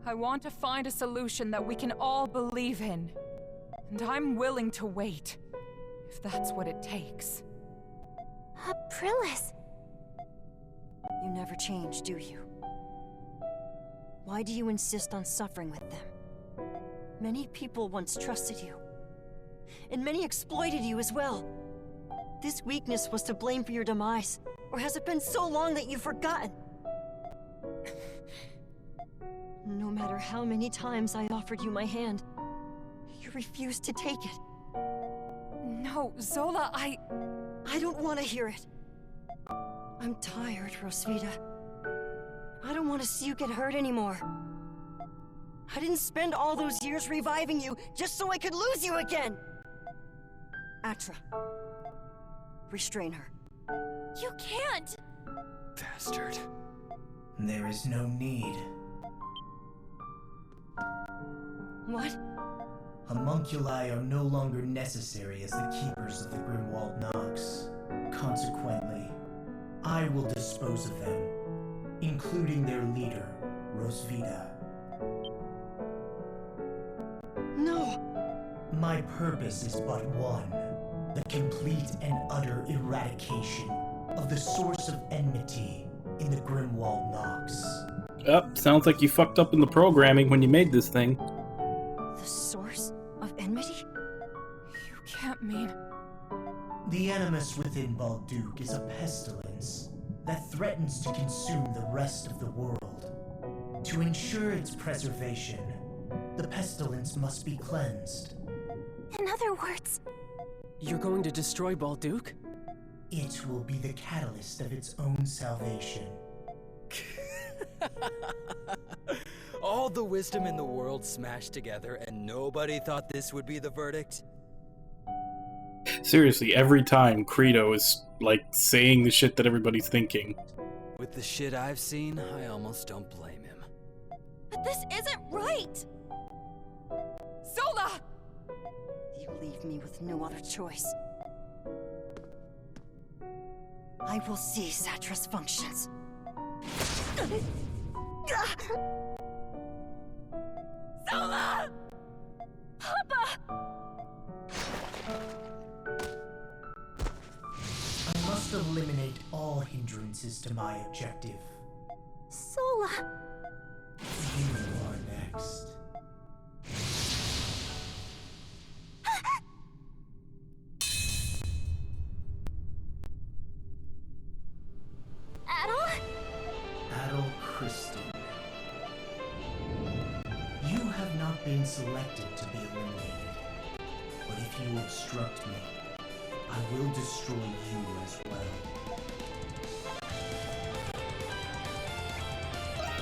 I want to find a solution that we can all believe in. And I'm willing to wait, if that's what it takes. Aprilis! You never change, do you? Why do you insist on suffering with them? Many people once trusted you. And many exploited you as well. This weakness was to blame for your demise, or has it been so long that you've forgotten? No matter how many times I offered you my hand, you refused to take it. No, Zola, I don't want to hear it. I'm tired, Rosvita. I don't want to see you get hurt anymore. I didn't spend all those years reviving you just so I could lose you again! Atra. Restrain her. You can't! Bastard. There is no need. What? Homunculi are no longer necessary as the keepers of the Grimwald Nox. Consequently, I will dispose of them, including their leader, Rosvita. No! My purpose is but one. The complete and utter eradication of the source of enmity in the Grimwald Nox. Sounds like you fucked up in the programming when you made this thing. The source of enmity? You can't mean... The animus within Balduke is a pestilence that threatens to consume the rest of the world. To ensure its preservation, the pestilence must be cleansed. In other words... You're going to destroy Balduke? It will be the catalyst of its own salvation. All the wisdom in the world smashed together, and nobody thought this would be the verdict? Seriously, every time Credo is, like, saying the shit that everybody's thinking. With the shit I've seen, I almost don't blame him. But this isn't right! Zola! You leave me with no other choice. I will cease Atra's functions. Zola! Papa! I must eliminate all hindrances to my objective. Zola! You are next. Adol Kristen. You have not been selected to be eliminated. But if you obstruct me, I will destroy you as well.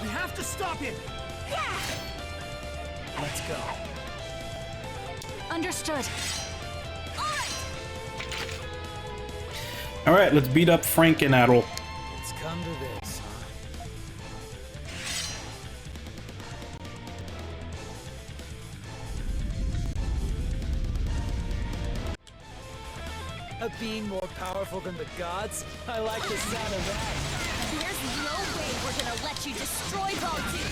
We have to stop him! Yeah! Let's go. Understood. Alright, let's beat up Frank and Adol. It's come to this, huh? A being more powerful than the gods? I like the sound of that. There's no way we're gonna let you destroy Balduke!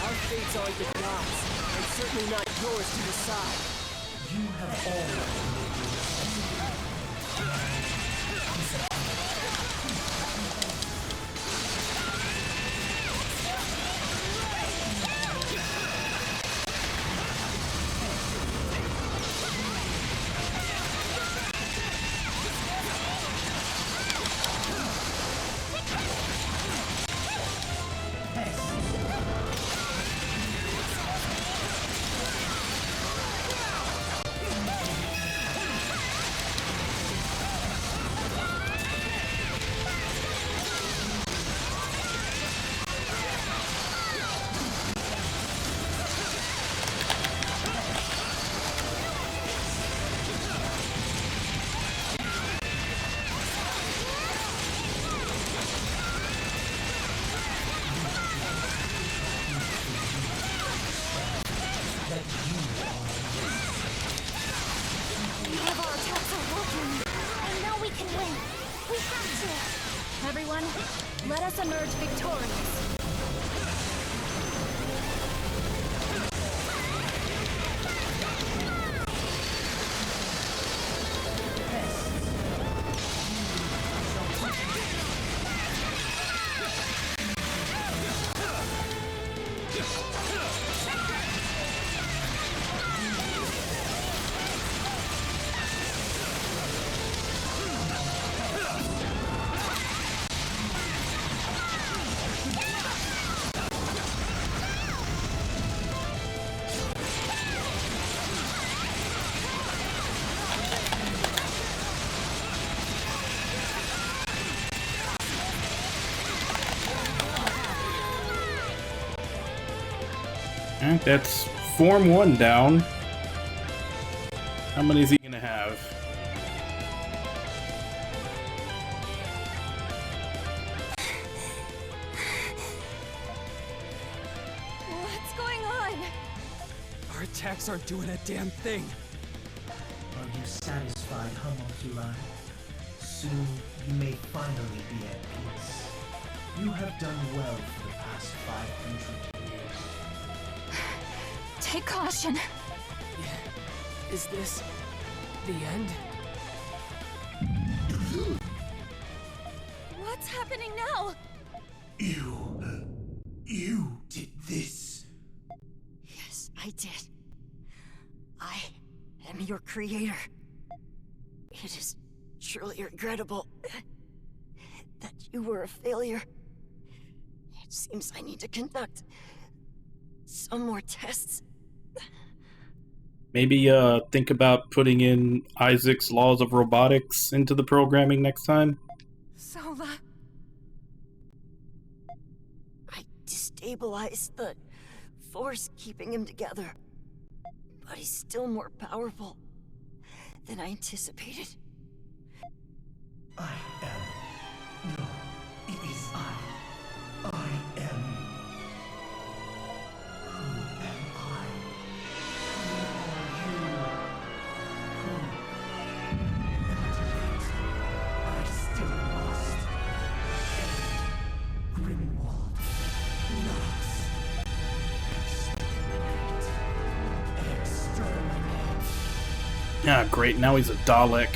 Our fates are the gods, and certainly not yours to decide. You have already Everyone, let us emerge victorious. Alright, that's Form 1 down. How many is he gonna have? What's going on? Our attacks aren't doing a damn thing. Are you satisfied, Homunculi? Soon you may finally be at peace. You have done well for the past 500 years. Take caution. Is this the end? What's happening now? You did this. Yes, I did. I am your creator. It is truly regrettable that you were a failure. It seems I need to conduct some more tests. Maybe think about putting in Isaac's laws of robotics into the programming next time? Sola. I destabilized the force keeping him together. But he's still more powerful than I anticipated. I am. No, it is I. I am. Who am I? Who are you? I still lost. Grimwald. Nox. Exterminate. Exterminate. Ah, great, now he's a Dalek.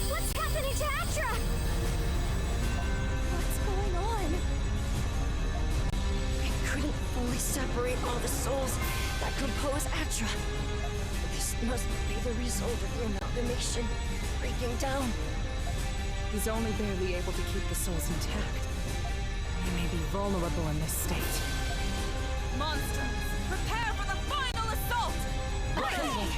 What's happening to Atra? What's going on? I couldn't fully separate all the souls that compose Atra. This must be the result of the amalgamation breaking down. He's only barely able to keep the souls intact. He may be vulnerable in this state. Monsters, prepare for the final assault! Okay.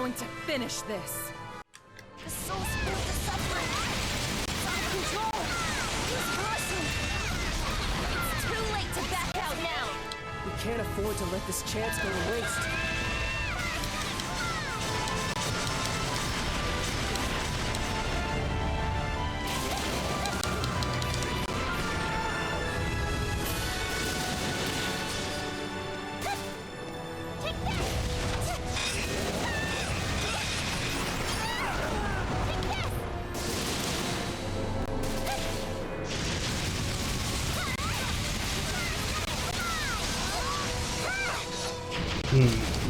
going to finish this. The soul spirit is suffering. It's out of control. He's crushing. It's too late to back out now. We can't afford to let this chance go to waste.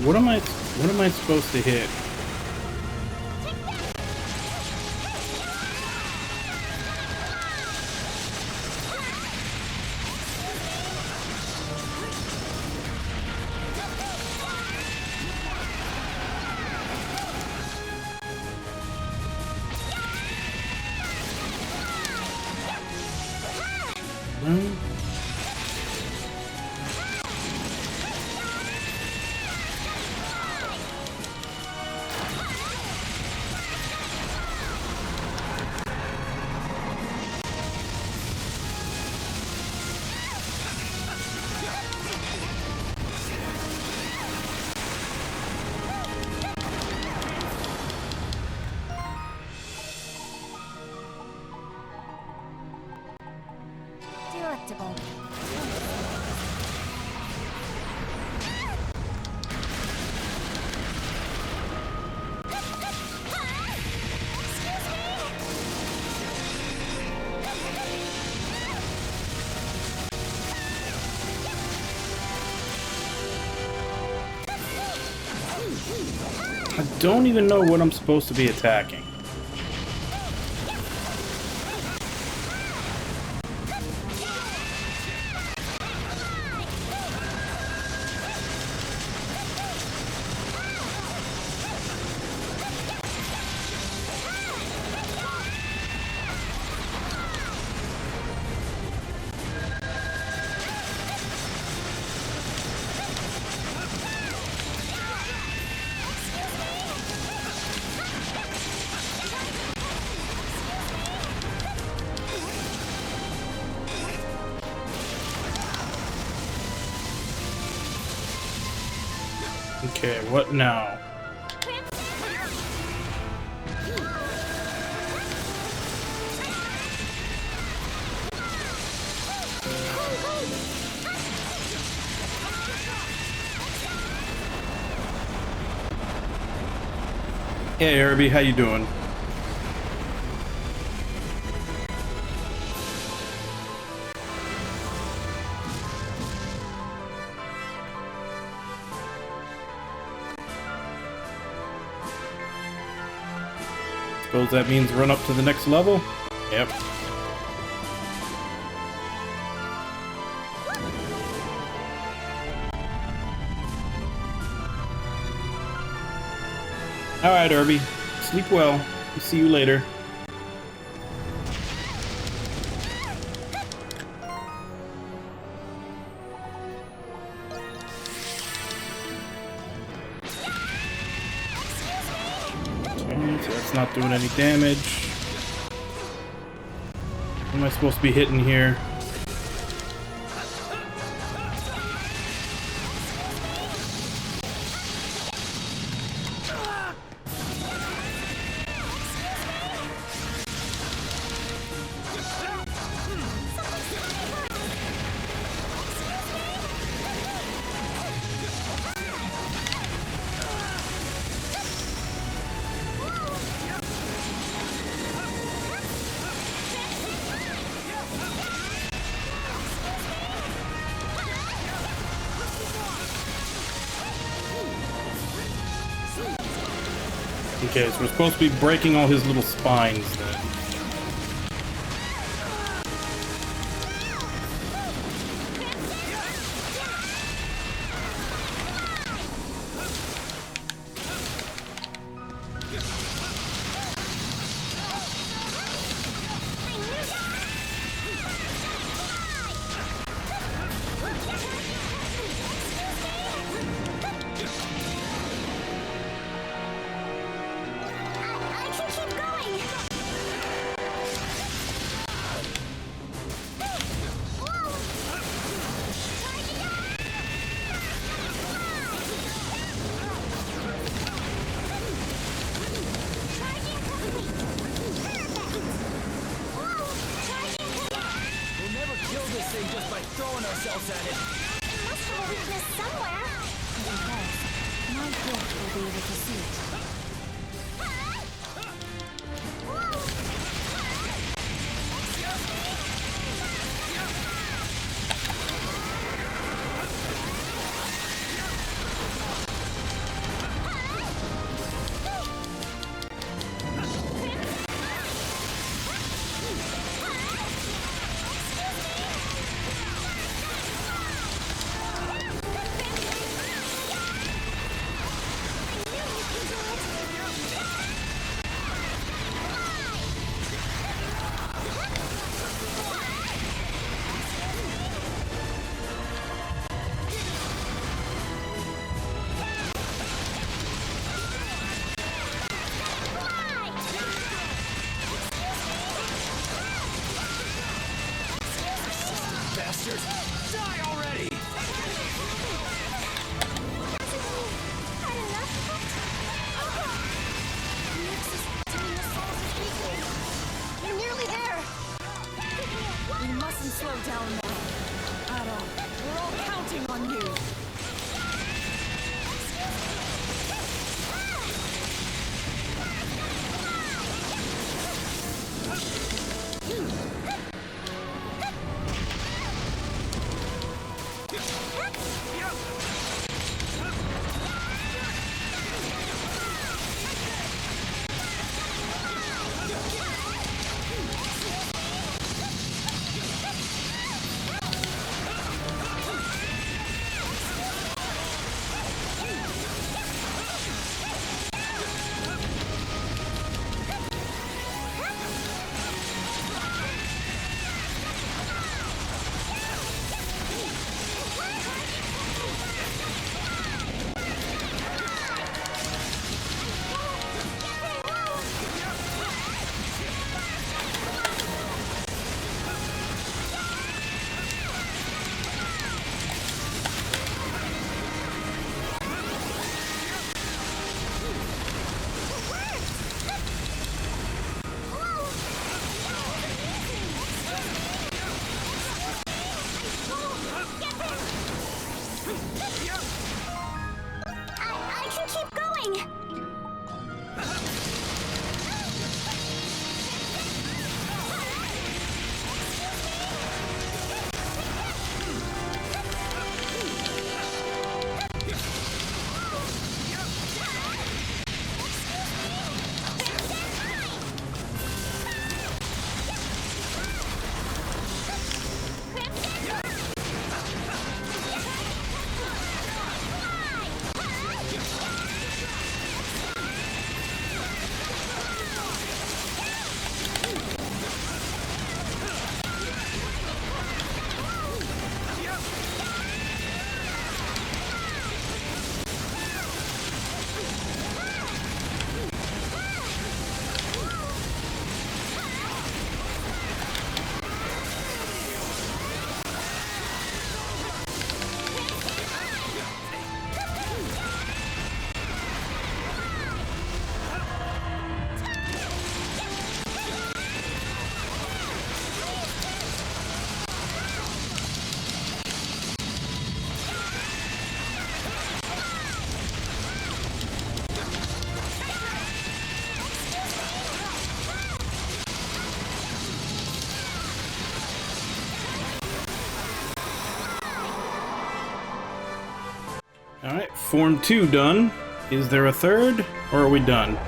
What am I supposed to hit? Delectable. I don't even know what I'm supposed to be attacking. Okay, what now? Hey, Herbie, how you doing? Suppose that means run up to the next level? Yep. Alright, Herbie. Sleep well. See you later. Okay, so that's not doing any damage. What am I supposed to be hitting here? Okay, so we're supposed to be breaking all his little spines then. ourselves at it. It must have a weakness somewhere. If it does, my gift will be able to see it. Bastards! Die already! Had enough of it? Nox is doing the soul's weakness. You're nearly there. We mustn't slow down now. Adol, we're all counting on you. I can keep going. Alright, Form 2 done. Is there a third, or are we done?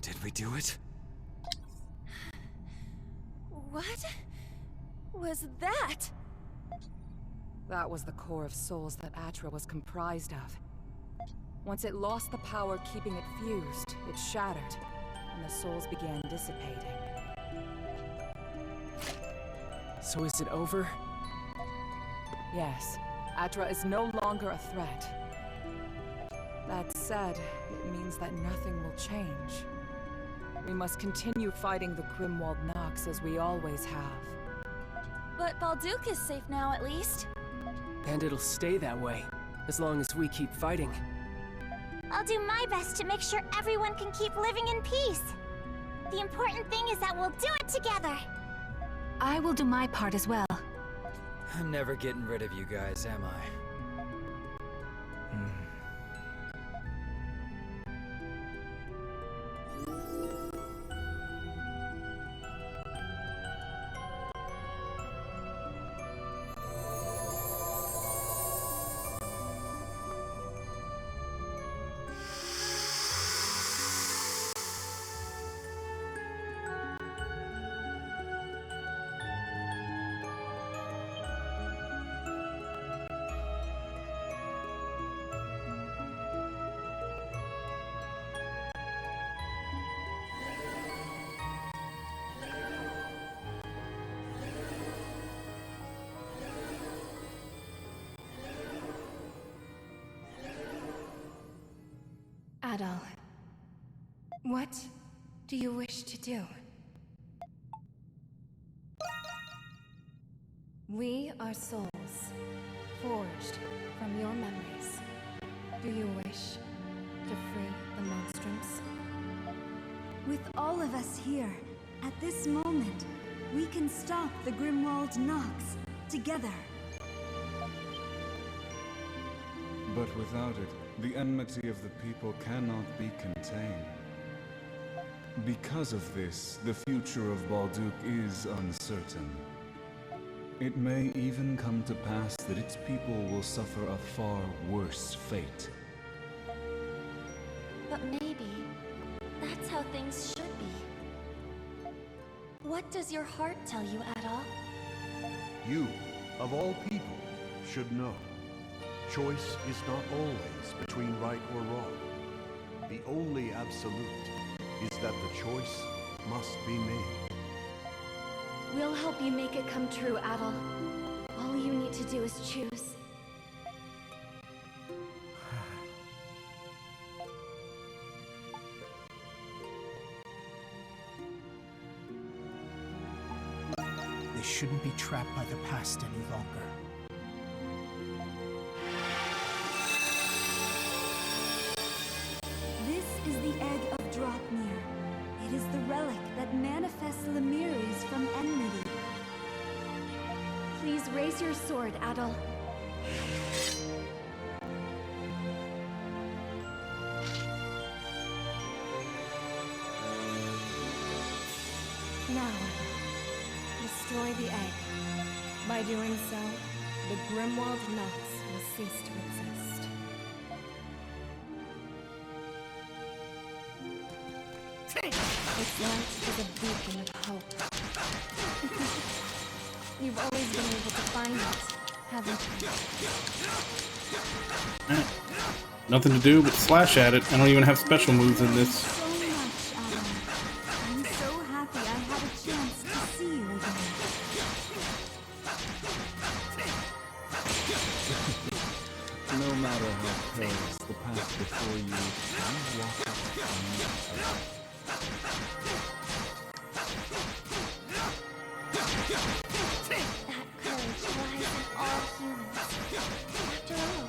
Did we do it? What was that? That was the core of souls that Atra was comprised of. Once it lost the power keeping it fused, it shattered, and the souls began dissipating. So is it over? Yes, Atra is no longer a threat. That said, it means that nothing will change. We must continue fighting the Grimwald Nox as we always have. But Balduke is safe now, at least. And it'll stay that way, as long as we keep fighting. I'll do my best to make sure everyone can keep living in peace. The important thing is that we'll do it together. I will do my part as well. I'm never getting rid of you guys, am I? Adol, what do you wish to do? We are souls, forged from your memories. Do you wish to free the Monstrums? With all of us here, at this moment, we can stop the Grimwald Nox together. But without it, the enmity of the people cannot be contained. Because of this, the future of Balduke is uncertain. It may even come to pass that its people will suffer a far worse fate. But maybe that's how things should be. What does your heart tell you, Adol? You, of all people, should know. Choice is not always between right or wrong. The only absolute is that the choice must be made. We'll help you make it come true, Adol. All you need to do is choose. They shouldn't be trapped by the past any longer. This is the egg of Dropnir. It is the relic that manifests Lemiris from enmity. Please raise your sword, Adol. Now, destroy the egg. By doing so, the Grimwald Nox will cease to exist. Its light is a beacon of hope. You've always been able to find it, haven't you? Nothing to do but slash at it. I don't even have special moves in this. So much, Adol. I'm so happy I had a chance to see you again. No matter how perilous the path before you, you walk up and That courage lies in all humans. After all,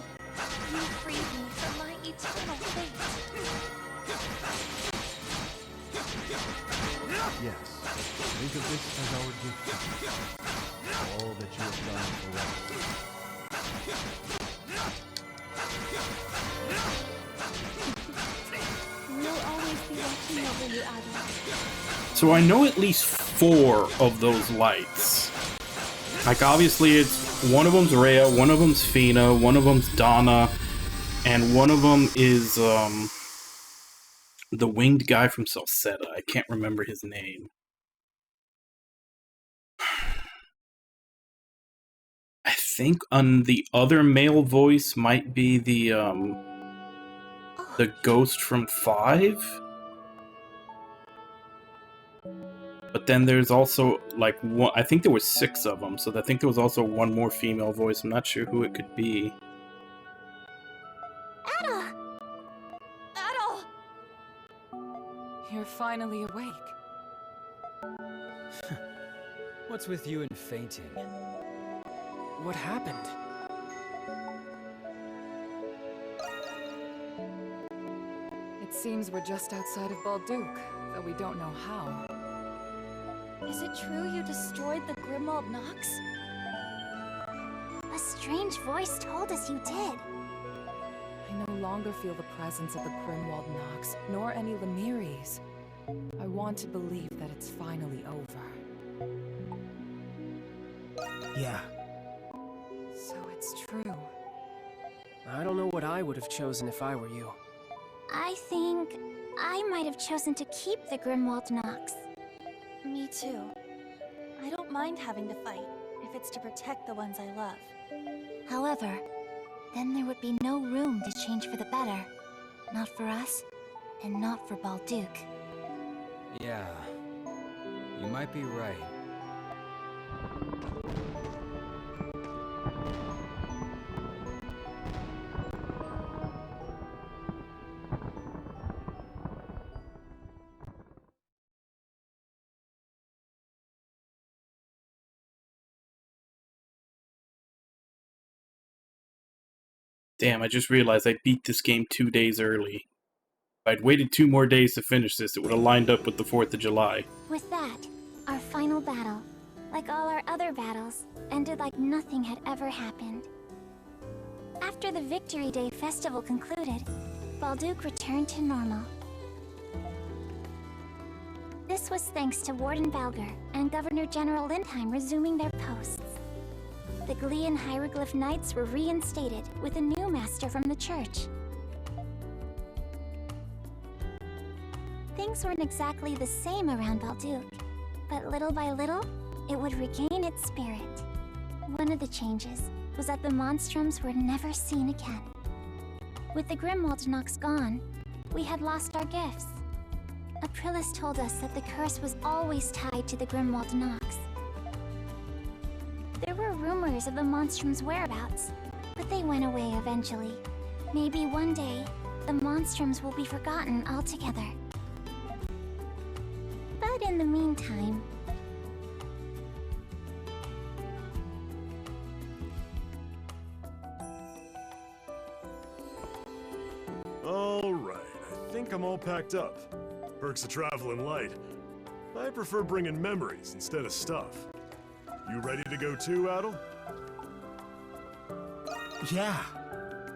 you freed me from my eternal fate. Yes, think of this as our gift to you. All that you have done for us. We'll always be watching over you, Adol. So I know at least 4 of those lights. Like, obviously, it's one of them's Rhea, one of them's Fina, one of them's Donna, and one of them is the winged guy from Salsetta. I can't remember his name. I think on the other male voice might be the ghost from 5. But then there's also, like, one, I think there was 6 of them, so I think there was also one more female voice. I'm not sure who it could be. Adol! Adol! You're finally awake. What's with you and fainting? What happened? It seems we're just outside of Balduke, though we don't know how. Is it true you destroyed the Grimwald Nox? A strange voice told us you did. I no longer feel the presence of the Grimwald Nox, nor any Lemiries. I want to believe that it's finally over. Yeah. So it's true. I don't know what I would have chosen if I were you. I think I might have chosen to keep the Grimwald Nox. Me too. I don't mind having to fight, if it's to protect the ones I love. However, then there would be no room to change for the better. Not for us, and not for Balduke. Yeah, you might be right. Damn, I just realized I beat this game 2 days early. If I'd waited 2 more days to finish this, it would have lined up with the 4th of July. With that, our final battle, like all our other battles, ended like nothing had ever happened. After the Victory Day festival concluded, Balduke returned to normal. This was thanks to Warden Valgar and Governor General Lindheim resuming their posts. The Glean Hieroglyph Knights were reinstated with a new master from the church. Things weren't exactly the same around Balduke, but little by little, it would regain its spirit. One of the changes was that the Monstrums were never seen again. With the Grimwald Nox gone, we had lost our gifts. Aprilis told us that the curse was always tied to the Grimwald Nox. There were rumors of the Monstrum's whereabouts, but they went away eventually. Maybe one day, the Monstrums will be forgotten altogether. But in the meantime... All right, I think I'm all packed up. Perks of traveling light. I prefer bringing memories instead of stuff. You ready to go too, Adol? Yeah.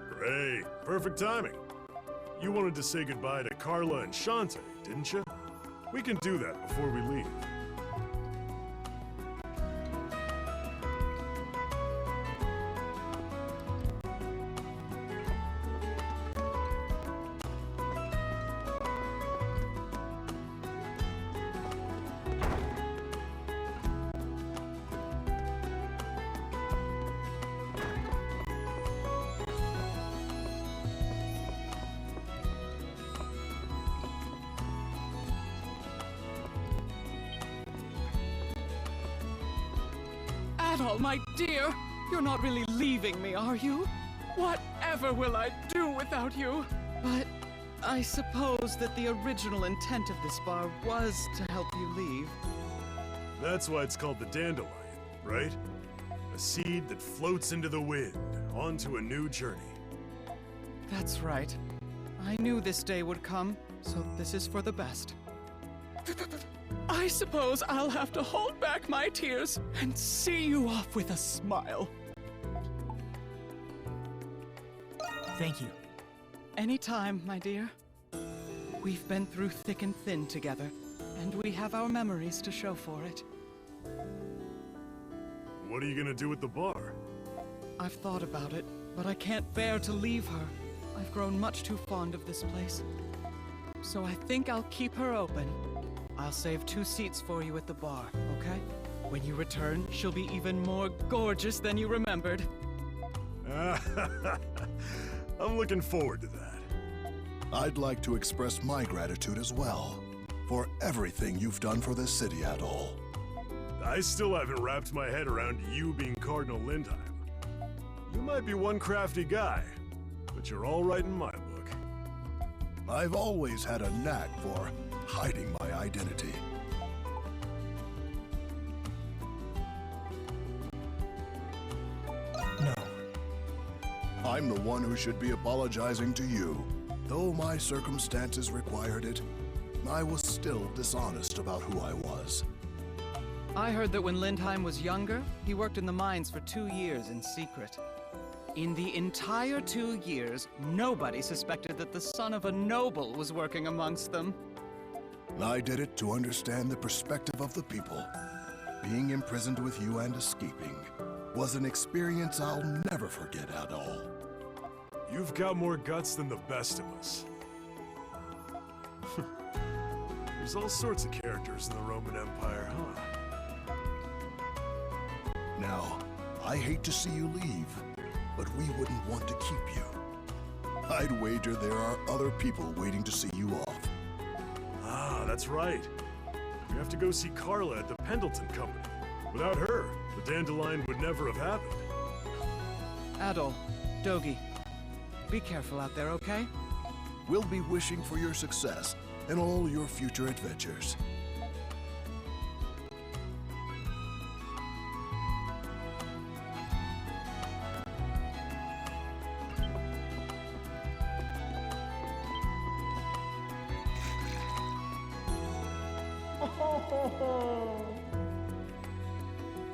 Great. Perfect timing. You wanted to say goodbye to Carla and Shantae, didn't you? We can do that before we leave. Adol, my dear, you're not really leaving me, are you? Whatever will I do without you? But I suppose that the original intent of this bar was to help you leave. That's why it's called the Dandelion, right? A seed that floats into the wind, onto a new journey. That's right. I knew this day would come, so this is for the best. I suppose I'll have to hold back my tears and see you off with a smile. Thank you. Anytime, my dear. We've been through thick and thin together, and we have our memories to show for it. What are you gonna do with the bar? I've thought about it, but I can't bear to leave her. I've grown much too fond of this place. So I think I'll keep her open. I'll save 2 seats for you at the bar, okay? When you return, she'll be even more gorgeous than you remembered. I'm looking forward to that. I'd like to express my gratitude as well. for everything you've done for this city at all. I still haven't wrapped my head around you being Cardinal Lindheim. You might be one crafty guy, but you're all right in my book. I've always had a knack for hiding my identity. No. I'm the one who should be apologizing to you. Though my circumstances required it, I was still dishonest about who I was. I heard that when Lindheim was younger, he worked in the mines for 2 years in secret. In the entire 2 years, nobody suspected that the son of a noble was working amongst them. I did it to understand the perspective of the people. Being imprisoned with you and escaping was an experience I'll never forget at all. You've got more guts than the best of us. There's all sorts of characters in the Roman Empire, huh? Now, I hate to see you leave, but we wouldn't want to keep you. I'd wager there are other people waiting to see you off. Ah, that's right. We have to go see Carla at the Pendleton Company. Without her, the Dandelion would never have happened. Adol, Dogi, be careful out there, okay? We'll be wishing for your success in all your future adventures.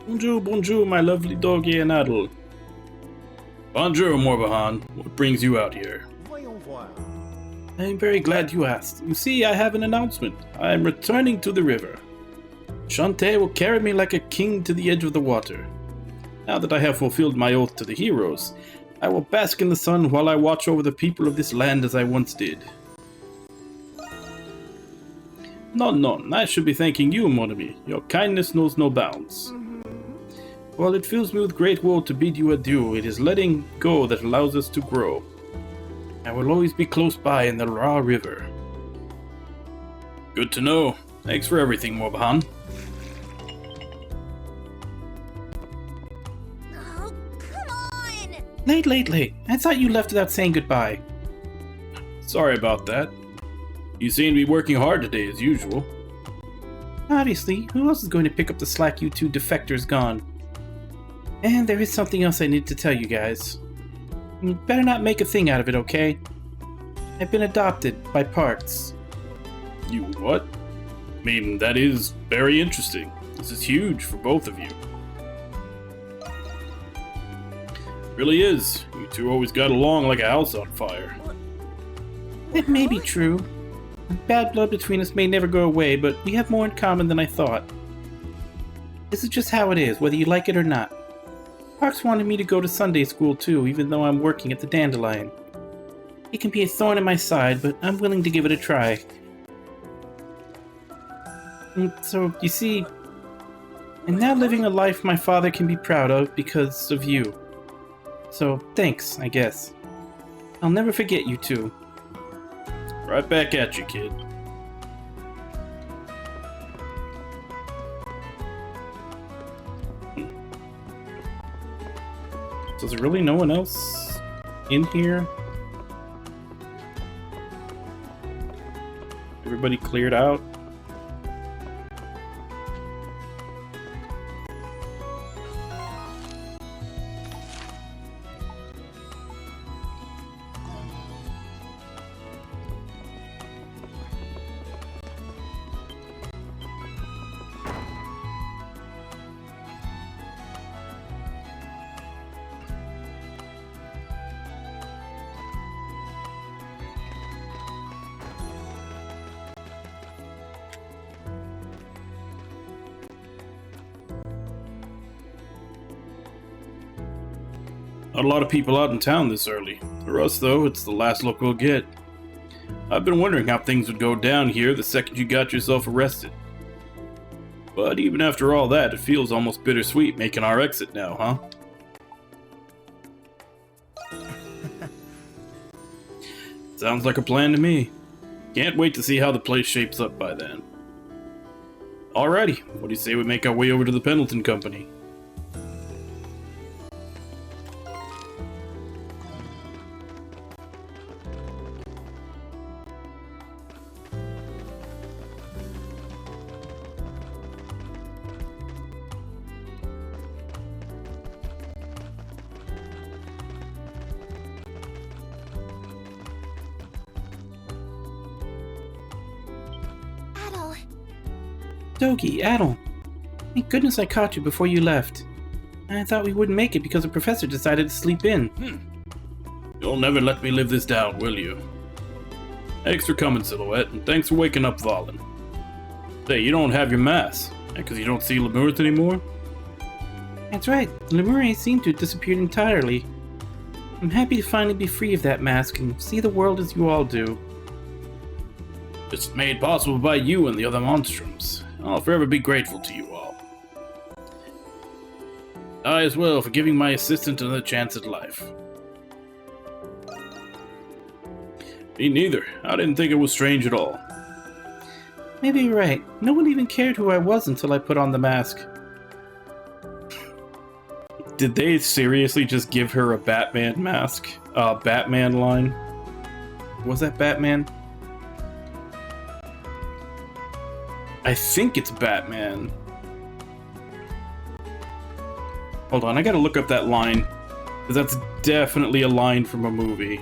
Bonjour, bonjour, my lovely doggy and Adol. Bonjour, Morbahan. What brings you out here? I'm very glad you asked. You see, I have an announcement. I am returning to the river. Shantae will carry me like a king to the edge of the water. Now that I have fulfilled my oath to the heroes, I will bask in the sun while I watch over the people of this land as I once did. No, I should be thanking you, mon ami. Your kindness knows no bounds. While it fills me with great woe to bid you adieu, it is letting go that allows us to grow. I will always be close by in the Ra River. Good to know. Thanks for everything, Morbahan. Oh, come on! Late. I thought you left without saying goodbye. Sorry about that. You seem to be working hard today, as usual. Obviously, who else is going to pick up the slack you two defectors gone? And there is something else I need to tell you guys. You better not make a thing out of it, okay? I've been adopted by Parks. You what? I mean, that is very interesting. This is huge for both of you. It really is. You two always got along like a house on fire. It may be true. Bad blood between us may never go away, but we have more in common than I thought. This is just how it is, whether you like it or not. Parks wanted me to go to Sunday school too, even though I'm working at the Dandelion. It can be a thorn in my side, but I'm willing to give it a try. So, you see, I'm now living a life my father can be proud of because of you. So, thanks, I guess. I'll never forget you two. Right back at you, kid. So is there really no one else in here? Everybody cleared out? Not a lot of people out in town this early. For us, though, it's the last look we'll get. I've been wondering how things would go down here the second you got yourself arrested. But even after all that, it feels almost bittersweet making our exit now, huh? Sounds like a plan to me. Can't wait to see how the place shapes up by then. Alrighty, what do you say we make our way over to the Pendleton Company? Adol. Dogi, Adol. Thank goodness I caught you before you left. I thought we wouldn't make it because the professor decided to sleep in. You'll never let me live this down, will you? Thanks for coming, Silhouette, and thanks for waking up Valen. Say, you don't have your mask, because you don't see Lemurth anymore? That's right, Lemure seemed to have disappeared entirely. I'm happy to finally be free of that mask and see the world as you all do. It's made possible by you and the other monstrums. I'll forever be grateful to you all. I as well for giving my assistant another chance at life. Me neither. I didn't think it was strange at all. Maybe you're right. No one even cared who I was until I put on the mask. Did they seriously just give her a Batman mask? Batman line? Was that Batman? I think it's Batman. Hold on, I gotta look up that line. Because that's definitely a line from a movie.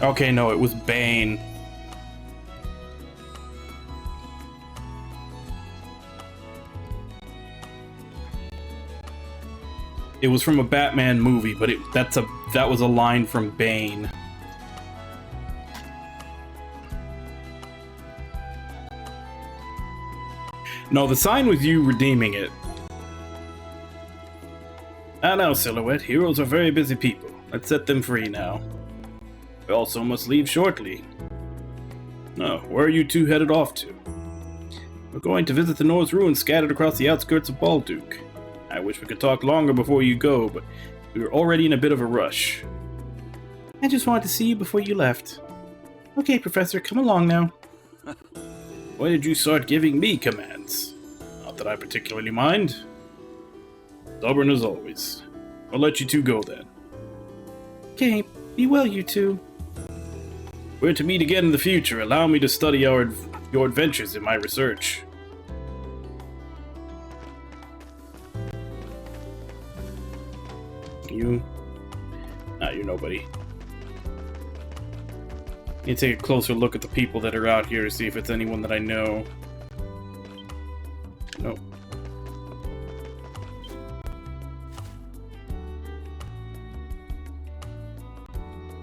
Okay, no, it was Bane. It was from a Batman movie, but that was a line from Bane. No, the sign was you redeeming it. Ah, now, Silhouette, heroes are very busy people. Let's set them free now. We also must leave shortly. Oh, where are you two headed off to? We're going to visit the Norse ruins scattered across the outskirts of Balduke. I wish we could talk longer before you go, but we were already in a bit of a rush. I just wanted to see you before you left. Okay, Professor, come along now. When did you start giving me commands? Not that I particularly mind. Stubborn as always. I'll let you two go then. Okay, be well, you two. We're to meet again in the future. Allow me to study your adventures in my research. You? Nah, you're nobody. Need to take a closer look at the people that are out here to see if it's anyone that I know. Nope.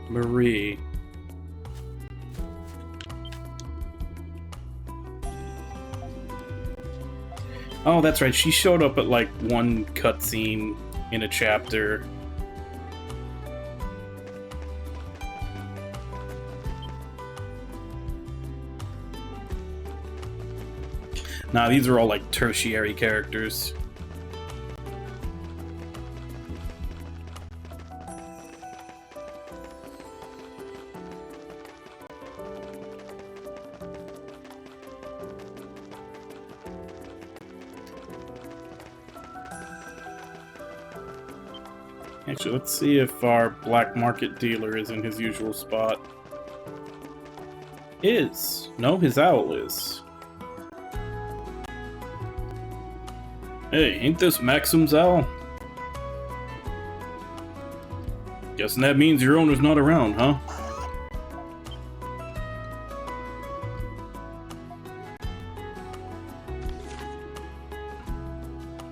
Marie. Oh, that's right. She showed up at like one cutscene in a chapter. Nah, these are all like tertiary characters. Actually, let's see if our black market dealer is in his usual spot. Is. No, his owl is. Hey, ain't this Maxim's owl? Guessing that means your owner's not around, huh?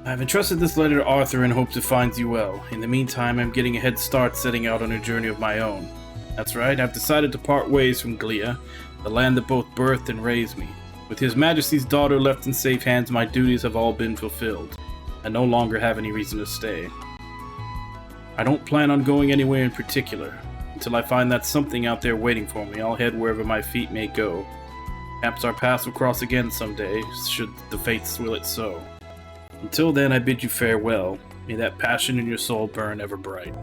I've entrusted this letter to Arthur in hopes it finds you well. In the meantime, I'm getting a head start setting out on a journey of my own. That's right, I've decided to part ways from Glia, the land that both birthed and raised me. With His Majesty's daughter left in safe hands, my duties have all been fulfilled. I no longer have any reason to stay. I don't plan on going anywhere in particular. Until I find that something out there waiting for me, I'll head wherever my feet may go. Perhaps our paths will cross again someday, should the fates will it so. Until then, I bid you farewell. May that passion in your soul burn ever bright.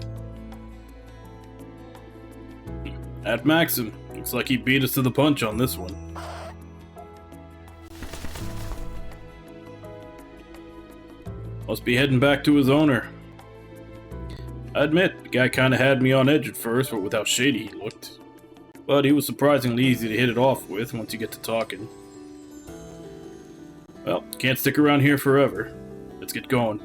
At Maxim, looks like he beat us to the punch on this one. Must be heading back to his owner. I admit, the guy kinda had me on edge at first, but with how shady he looked. But he was surprisingly easy to hit it off with once you get to talking. Well, can't stick around here forever. Let's get going.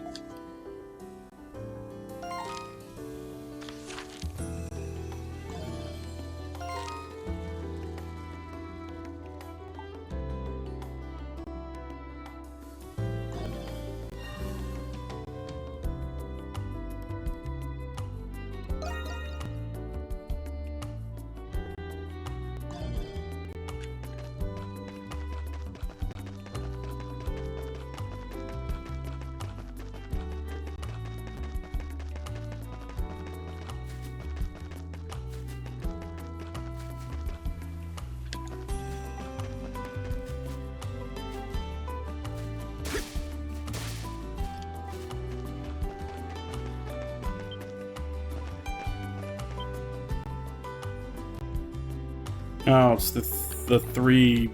Oh, it's the three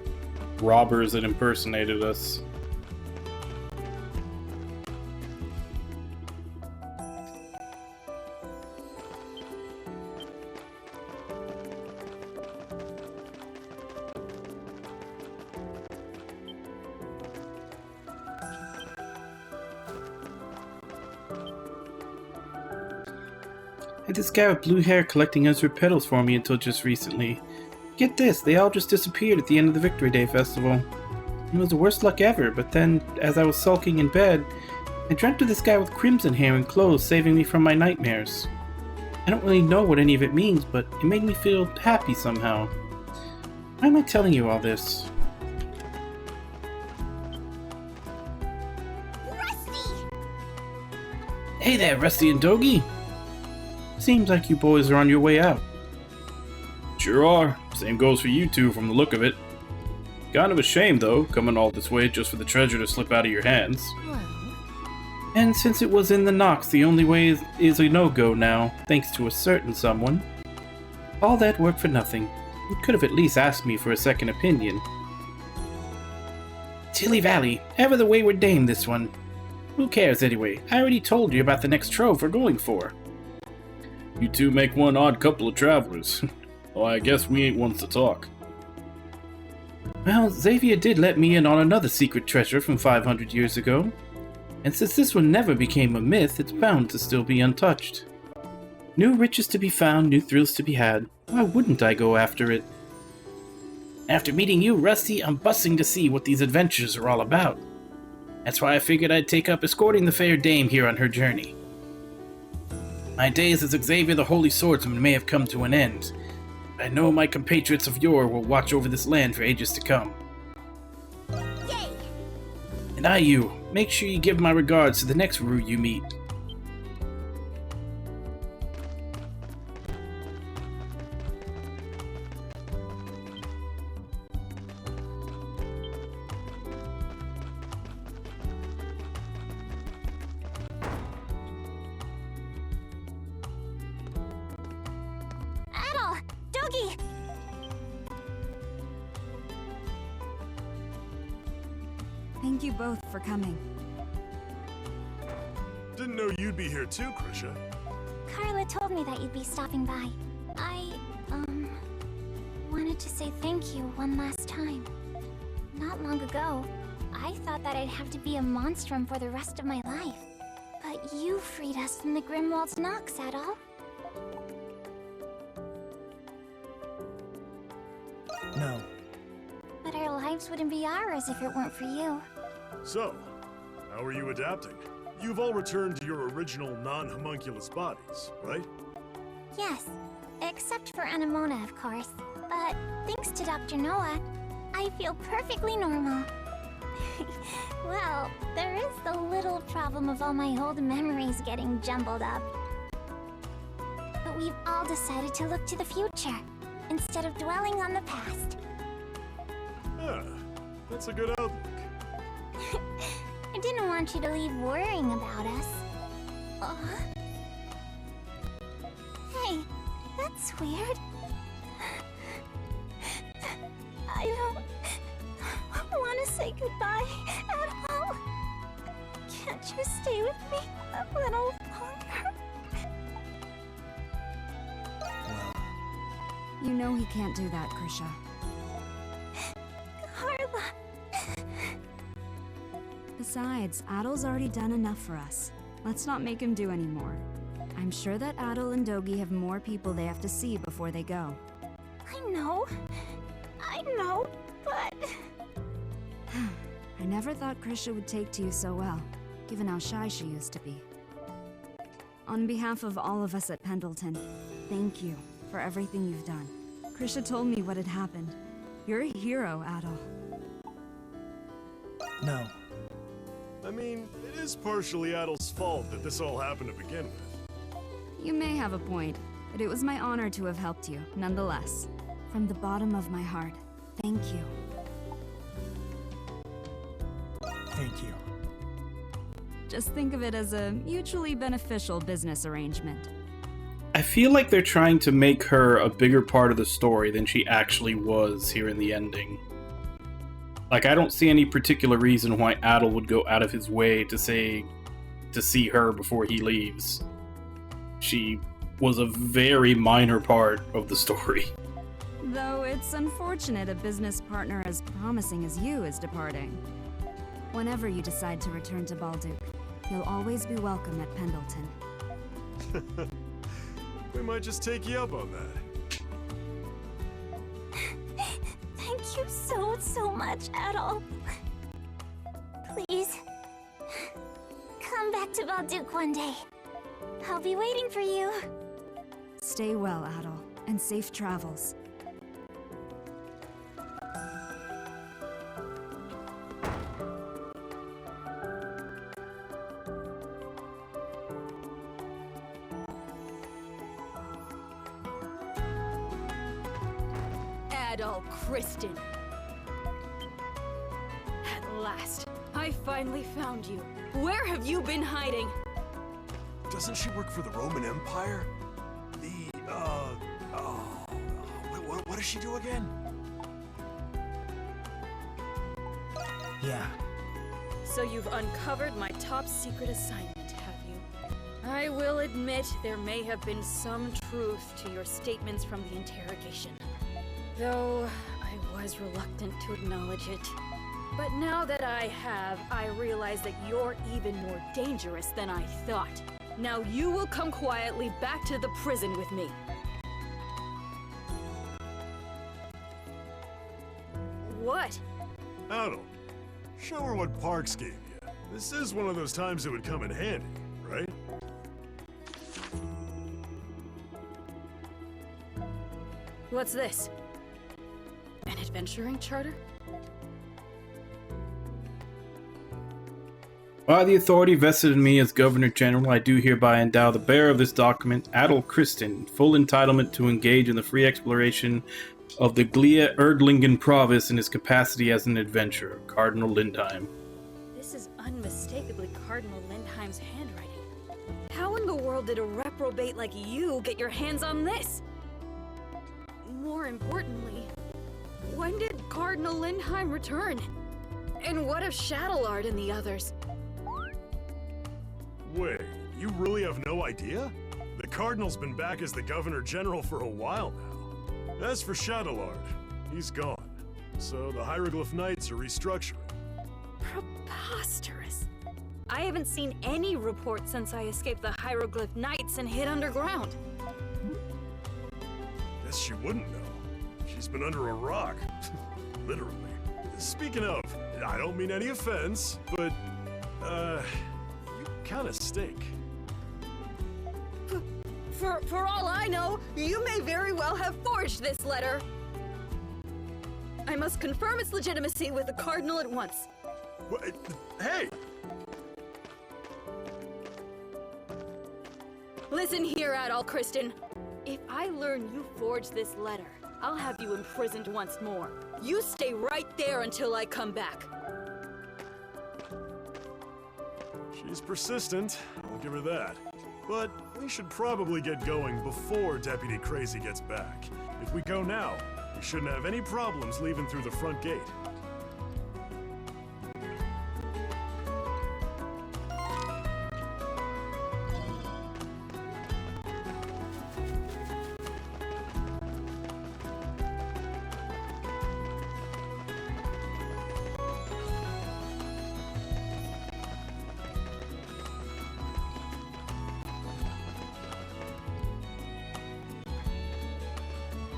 robbers that impersonated us. I had this guy with blue hair collecting Ezra petals for me until just recently. Get this, they all just disappeared at the end of the Victory Day festival. It was the worst luck ever, but then, as I was sulking in bed, I dreamt of this guy with crimson hair and clothes saving me from my nightmares. I don't really know what any of it means, but it made me feel happy somehow. Why am I telling you all this? Rusty! Hey there, Rusty and Dogie! Seems like you boys are on your way out. Sure are. Same goes for you two from the look of it. Kind of a shame, though, coming all this way just for the treasure to slip out of your hands. And since it was in the Nox, the only way is a no-go now, thanks to a certain someone. All that work for nothing. You could have at least asked me for a second opinion. Tilly Valley, ever the wayward dame, this one. Who cares anyway? I already told you about the next trove we're going for. You two make one odd couple of travelers. Well, I guess we ain't ones to talk. Well, Xavier did let me in on another secret treasure from 500 years ago. And since this one never became a myth, it's bound to still be untouched. New riches to be found, new thrills to be had. Why wouldn't I go after it? After meeting you, Rusty, I'm buzzing to see what these adventures are all about. That's why I figured I'd take up escorting the fair dame here on her journey. My days as Xavier the Holy Swordsman may have come to an end. I know my compatriots of yore will watch over this land for ages to come. Yay! And you, make sure you give my regards to the next Rue you meet. Thank you both for coming. Didn't know you'd be here too, Krisha. Carla told me that you'd be stopping by. I, wanted to say thank you one last time. Not long ago, I thought that I'd have to be a monstrum for the rest of my life. But you freed us from the Grimwald's Nox, Adol. No. But our lives wouldn't be ours if it weren't for you. So, how are you adapting? You've all returned to your original non-homunculus bodies, right? Yes, except for Anemona, of course. But thanks to Dr. Noah, I feel perfectly normal. Well, there is the little problem of all my old memories getting jumbled up. But we've all decided to look to the future, instead of dwelling on the past. Yeah, that's a good outlook. I didn't want you to leave worrying about us. Hey, that's weird. I don't want to say goodbye at all. Can't you stay with me a little longer? Well, you know he can't do that, Krisha. Carla. Besides, Adol's already done enough for us. Let's not make him do any more. I'm sure that Adol and Dogi have more people they have to see before they go. I know, but... I never thought Krisha would take to you so well, given how shy she used to be. On behalf of all of us at Pendleton, thank you for everything you've done. Krisha told me what had happened. You're a hero, Adol. No. I mean, it is partially Adol's fault that this all happened to begin with. You may have a point, but it was my honor to have helped you, nonetheless. From the bottom of my heart, thank you. Thank you. Just think of it as a mutually beneficial business arrangement. I feel like they're trying to make her a bigger part of the story than she actually was here in the ending. Like, I don't see any particular reason why Adol would go out of his way to see her before he leaves. She was a very minor part of the story. Though it's unfortunate a business partner as promising as you is departing. Whenever you decide to return to Balduke, you'll always be welcome at Pendleton. We might just take you up on that. Thank you so much, Adol. Please, come back to Balduke one day. I'll be waiting for you. Stay well, Adol, and safe travels. Adol Kristen. At last, I finally found you. Where have you been hiding? Doesn't she work for the Roman Empire? What does she do again? Yeah. So you've uncovered my top secret assignment, have you? I will admit there may have been some truth to your statements from the interrogation. Though I was reluctant to acknowledge it. But now that I have, I realize that you're even more dangerous than I thought. Now you will come quietly back to the prison with me. What? Adol, show her what Parks gave you. This is one of those times it would come in handy, right? What's this? An adventuring charter? By the authority vested in me as Governor General, I do hereby endow the bearer of this document, Adol Kristen, full entitlement to engage in the free exploration of the Glia Erdlingen province in his capacity as an adventurer, Cardinal Lindheim. This is unmistakably Cardinal Lindheim's handwriting. How in the world did a reprobate like you get your hands on this? More importantly, when did Cardinal Lindheim return? And what of Shadowlord and the others? Wait, you really have no idea? The Cardinal's been back as the Governor General for a while now. As for Shadowlord, he's gone. So the Hieroglyph Knights are restructuring. Preposterous. I haven't seen any reports since I escaped the Hieroglyph Knights and hid underground. Guess she wouldn't know. She's been under a rock. Literally. Speaking of, I don't mean any offense, but, you kinda stink. For all I know, you may very well have forged this letter. I must confirm its legitimacy with the Cardinal at once. What? Hey! Listen here, Adol Kristen. If I learn you forged this letter, I'll have you imprisoned once more. You stay right there until I come back. She's persistent, I'll give her that. But we should probably get going before Deputy Crazy gets back. If we go now, we shouldn't have any problems leaving through the front gate.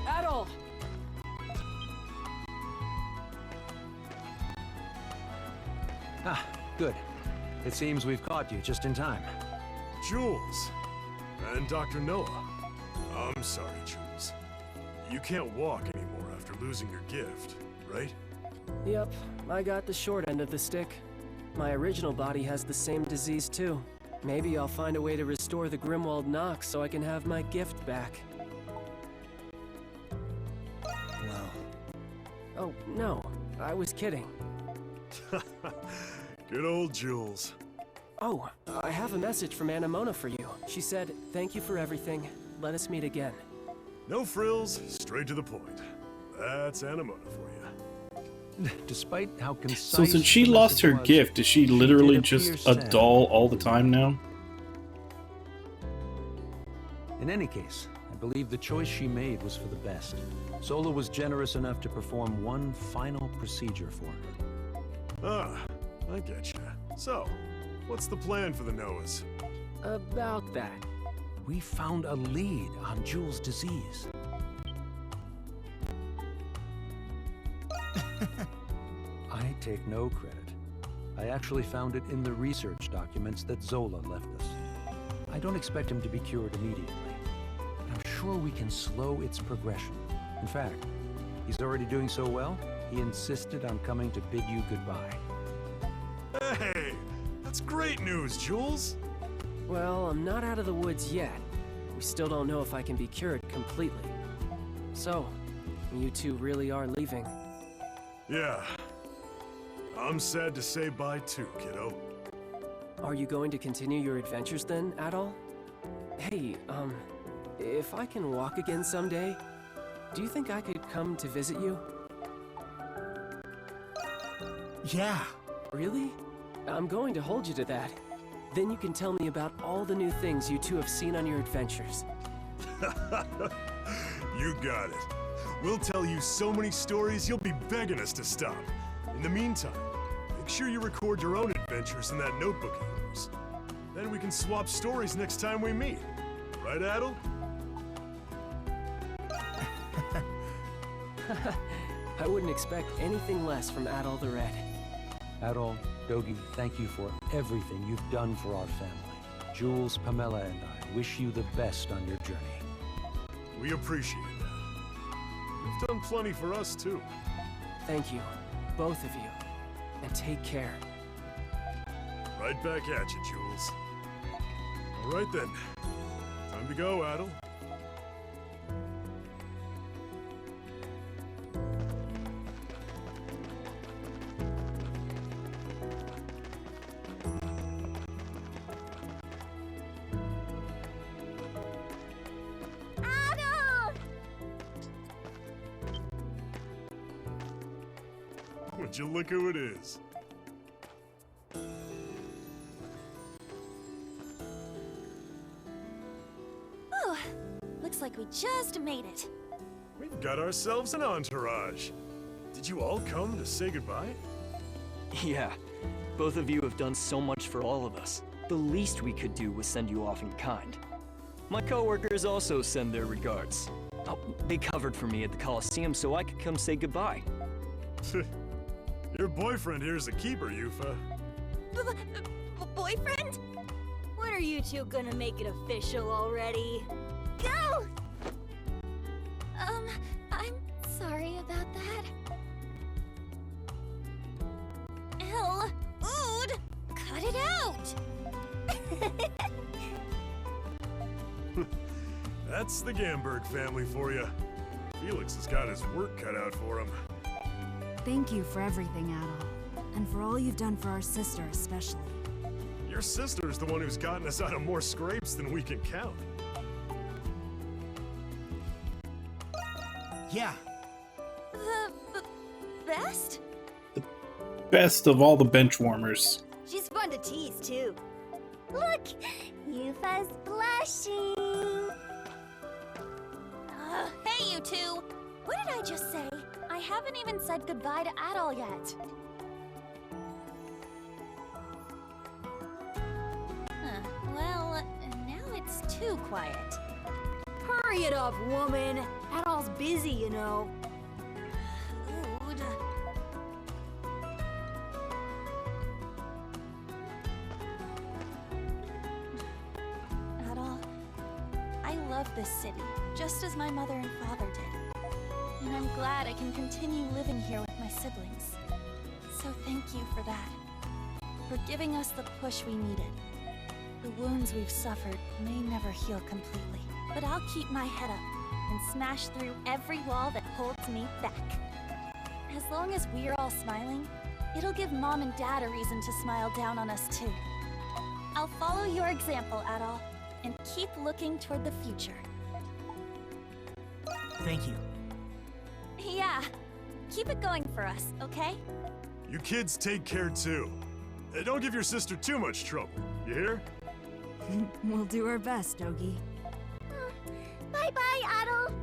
Adol! Ah, good. It seems we've caught you just in time. Jules! And Dr. Noah. I'm sorry, Jules. You can't walk anymore after losing your gift, right? Yep, I got the short end of the stick. My original body has the same disease too. Maybe I'll find a way to restore the Grimwald Nox so I can have my gift back. Well... Oh, no. I was kidding. Good old Jules. Oh, I have a message from Anamona for you. She said, "Thank you for everything. Let us meet again." No frills, straight to the point. That's Anamona for you. Despite how concise... So since she the lost her message was, gift, is she literally did just appear a sad. doll all the time now? In any case, I believe the choice she made was for the best. Sola was generous enough to perform one final procedure for her. Ah, I get you. So, what's the plan for the Noahs? About that. We found a lead on Jules' disease. I take no credit. I actually found it in the research documents that Zola left us. I don't expect him to be cured immediately, but I'm sure we can slow its progression. In fact, he's already doing so well, he insisted on coming to bid you goodbye. Hey, that's great news, Jules. Well, I'm not out of the woods yet. We still don't know if I can be cured completely. So, you two really are leaving. Yeah. I'm sad to say bye too, kiddo. Are you going to continue your adventures then, Adol? Hey, if I can walk again someday, do you think I could come to visit you? Yeah. Really? I'm going to hold you to that. Then you can tell me about all the new things you two have seen on your adventures. You got it. We'll tell you so many stories you'll be begging us to stop. In the meantime, make sure you record your own adventures in that notebook of yours. Then we can swap stories next time we meet. Right, Adol? I wouldn't expect anything less from Adol the Red. Adol, Dogi, thank you for everything you've done for our family. Jules, Pamela, and I wish you the best on your journey. We appreciate that. You've done plenty for us, too. Thank you, both of you, and take care. Right back at you, Jules. All right then. Time to go, Adol. Would you look who it is? Oh, looks like we just made it. We've got ourselves an entourage. Did you all come to say goodbye? Yeah, both of you have done so much for all of us. The least we could do was send you off in kind. My coworkers also send their regards. Oh, they covered for me at the Coliseum so I could come say goodbye. Your boyfriend here's a keeper, Yufa. Boyfriend? When are you two gonna make it official already? Go! I'm sorry about that. Ood! Cut it out! That's the Gamberg family for you. Felix has got his work cut out for him. Thank you for everything, Adol. And for all you've done for our sister especially. Your sister's the one who's gotten us out of more scrapes than we can count. Yeah. The best? Best of all the bench warmers. She's fun to tease, too. Look! Yufa's blushing! Hey, you two! What did I just say? I haven't even said goodbye to Adol yet. Well, now it's too quiet. Hurry it up, woman! Adol's busy, you know. Food. Adol, I love this city, just as my mother and father did. And I'm glad I can continue living here with my siblings. So thank you for that. For giving us the push we needed. The wounds we've suffered may never heal completely, but I'll keep my head up and smash through every wall that holds me back. As long as we're all smiling, it'll give Mom and Dad a reason to smile down on us too. I'll follow your example, Adol, and keep looking toward the future. Thank you. Yeah, keep it going for us, okay? You kids take care too. Don't give your sister too much trouble, you hear? We'll do our best, Dogi. Bye-bye, Adol!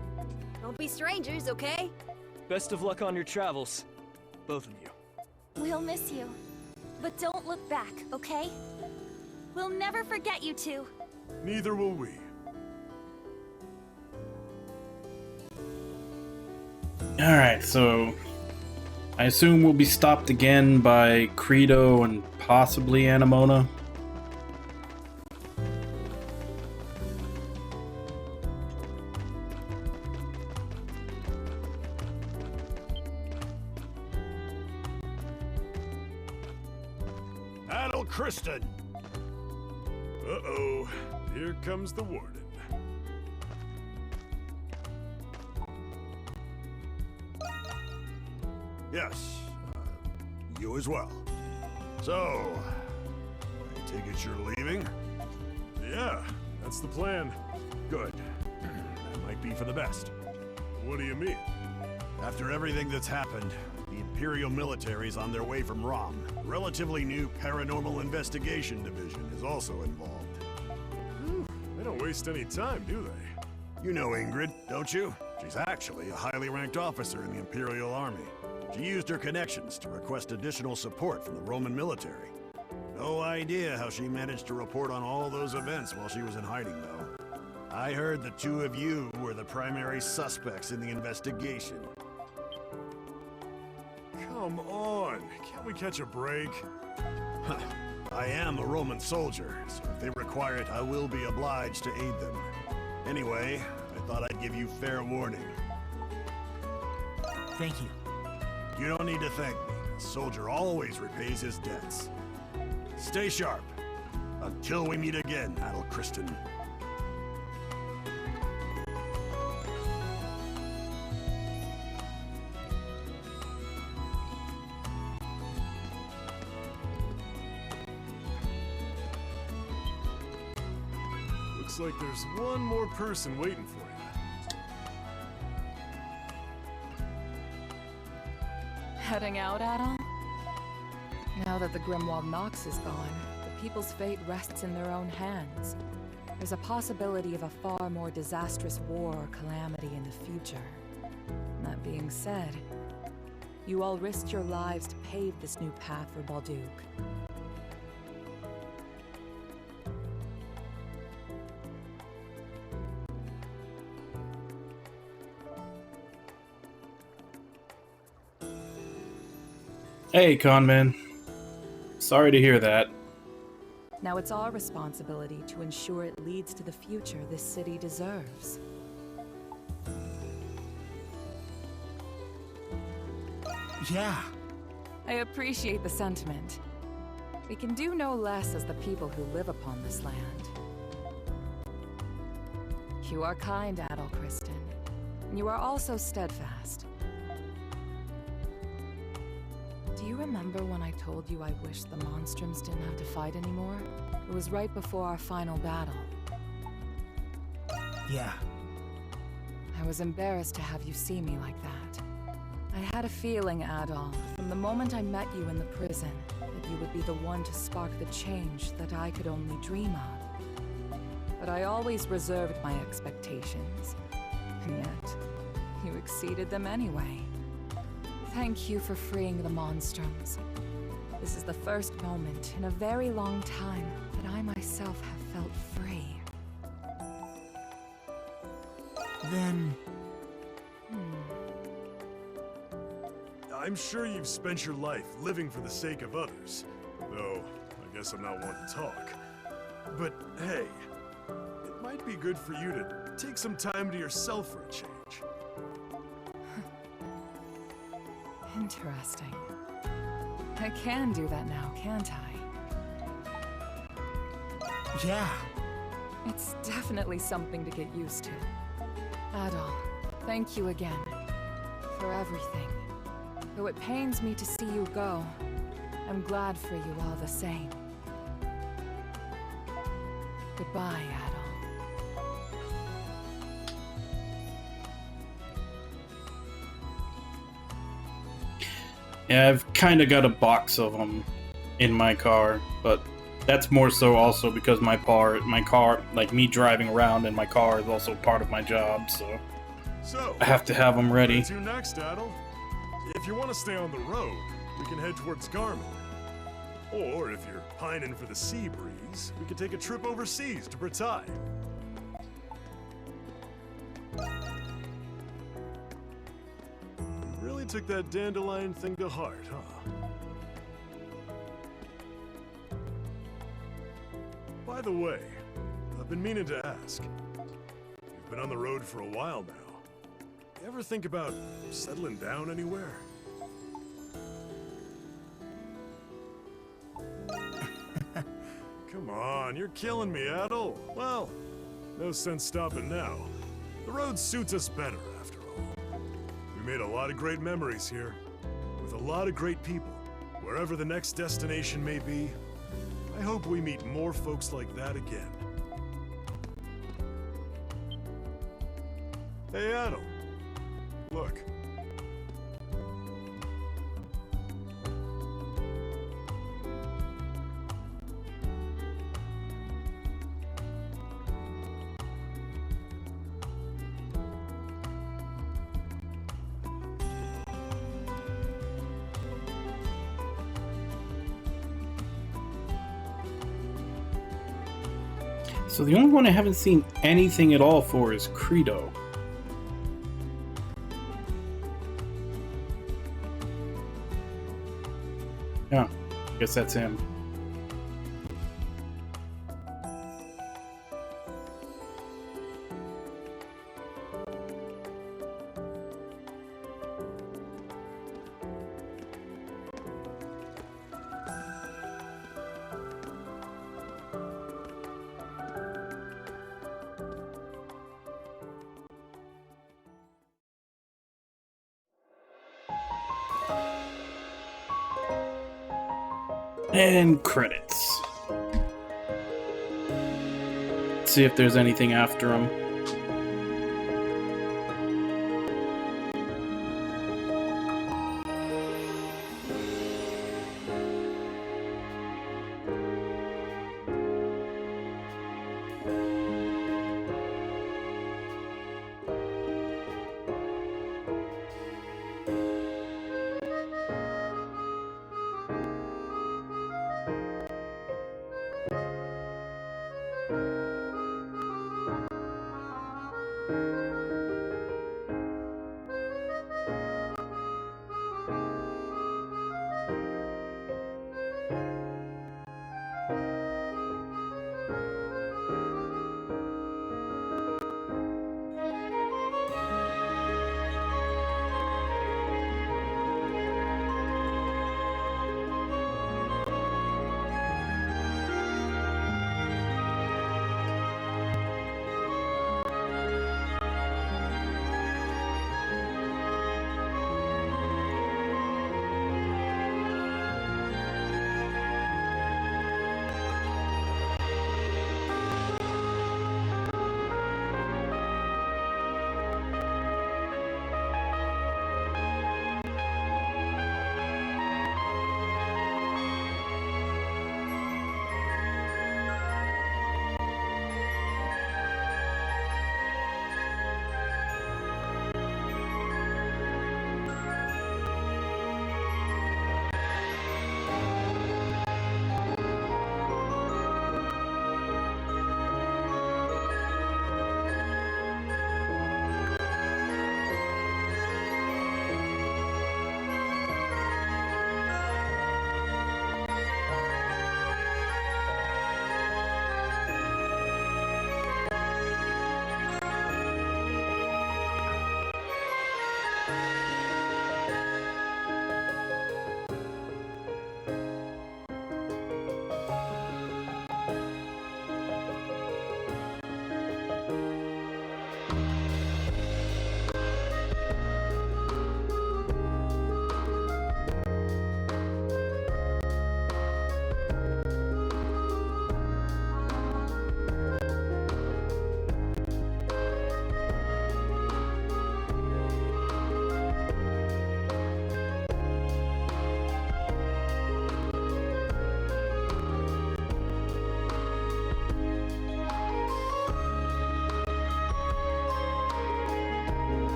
Don't be strangers, okay? Best of luck on your travels, both of you. We'll miss you. But don't look back, okay? We'll never forget you two. Neither will we. Alright, so I assume we'll be stopped again by Credo and possibly Anemona. Adol Kristen! Uh-oh, here comes the warden. Yes, you as well. So, I take it you're leaving? Yeah, that's the plan. Good. That might be for the best. What do you mean? After everything that's happened, the Imperial military's on their way from ROM. A relatively new Paranormal Investigation Division is also involved. They don't waste any time, do they? You know Ingrid, don't you? She's actually a highly ranked officer in the Imperial Army. She used her connections to request additional support from the Roman military. No idea how she managed to report on all those events while she was in hiding, though. I heard the two of you were the primary suspects in the investigation. Come on, can't we catch a break? I am a Roman soldier, so if they require it, I will be obliged to aid them. Anyway, I thought I'd give you fair warning. Thank you. You don't need to thank me. A soldier always repays his debts. Stay sharp. Until we meet again, Adol Kristen. Looks like there's one more person waiting for you. Heading out, Adol? Now that the Grimwald Nox is gone, the people's fate rests in their own hands. There's a possibility of a far more disastrous war or calamity in the future. That being said, you all risked your lives to pave this new path for Balduq. Hey, Conman. Sorry to hear that. Now it's our responsibility to ensure it leads to the future this city deserves. Yeah. I appreciate the sentiment. We can do no less as the people who live upon this land. You are kind, Adol Kristen. You are also steadfast. Do you remember when I told you I wished the Monstrums didn't have to fight anymore? It was right before our final battle. Yeah. I was embarrassed to have you see me like that. I had a feeling, Adol, from the moment I met you in the prison, that you would be the one to spark the change that I could only dream of. But I always reserved my expectations, and yet, you exceeded them anyway. Thank you for freeing the Monstrums. This is the first moment in a very long time that I myself have felt free. Then... I'm sure you've spent your life living for the sake of others, though I guess I'm not one to talk. But hey, it might be good for you to take some time to yourself for a change. Interesting. I can do that now, can't I? Yeah. It's definitely something to get used to. Adol, thank you again for everything. Though it pains me to see you go, I'm glad for you all the same. Goodbye, Adol. Yeah, I've kind of got a box of them in my car, but that's more so also because my car, like me driving around in my car, is also part of my job, so I have to have them ready. Where to next, Adol? If you want to stay on the road, we can head towards Garmin. Or if you're pining for the sea breeze, we could take a trip overseas to Bratai. You really took that dandelion thing to heart, huh? By the way, I've been meaning to ask. You've been on the road for a while now. You ever think about settling down anywhere? Come on, you're killing me, Adol. Well, no sense stopping now. The road suits us better, after all. We made a lot of great memories here, with a lot of great people. Wherever the next destination may be, I hope we meet more folks like that again. Hey, Adol. Look. So the only one I haven't seen anything at all for is Credo. Yeah, guess that's him. And credits. Let's see if there's anything after him.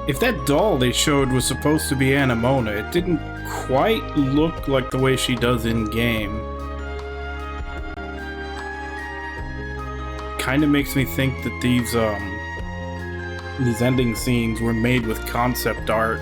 If that doll they showed was supposed to be Anemona, it didn't quite look like the way she does in-game. Kind of makes me think that these ending scenes were made with concept art.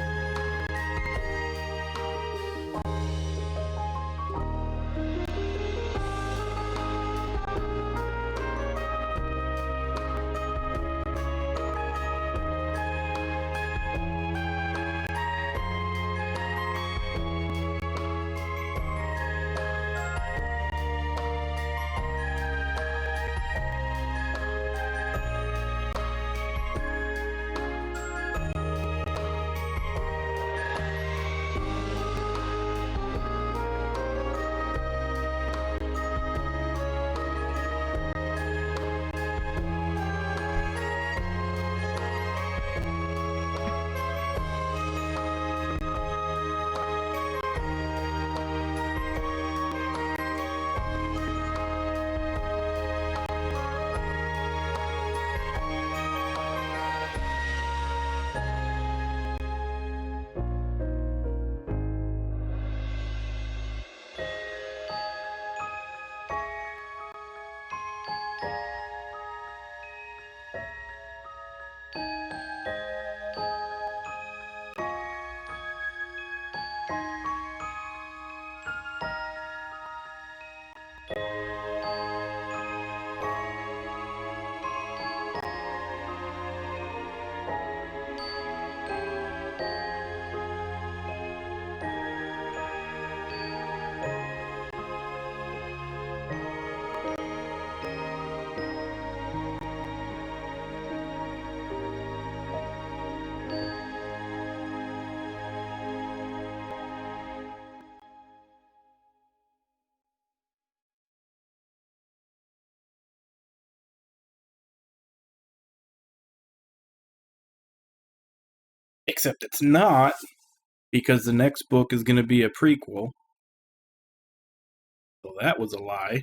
Except it's not, because the next book is going to be a prequel. So that was a lie.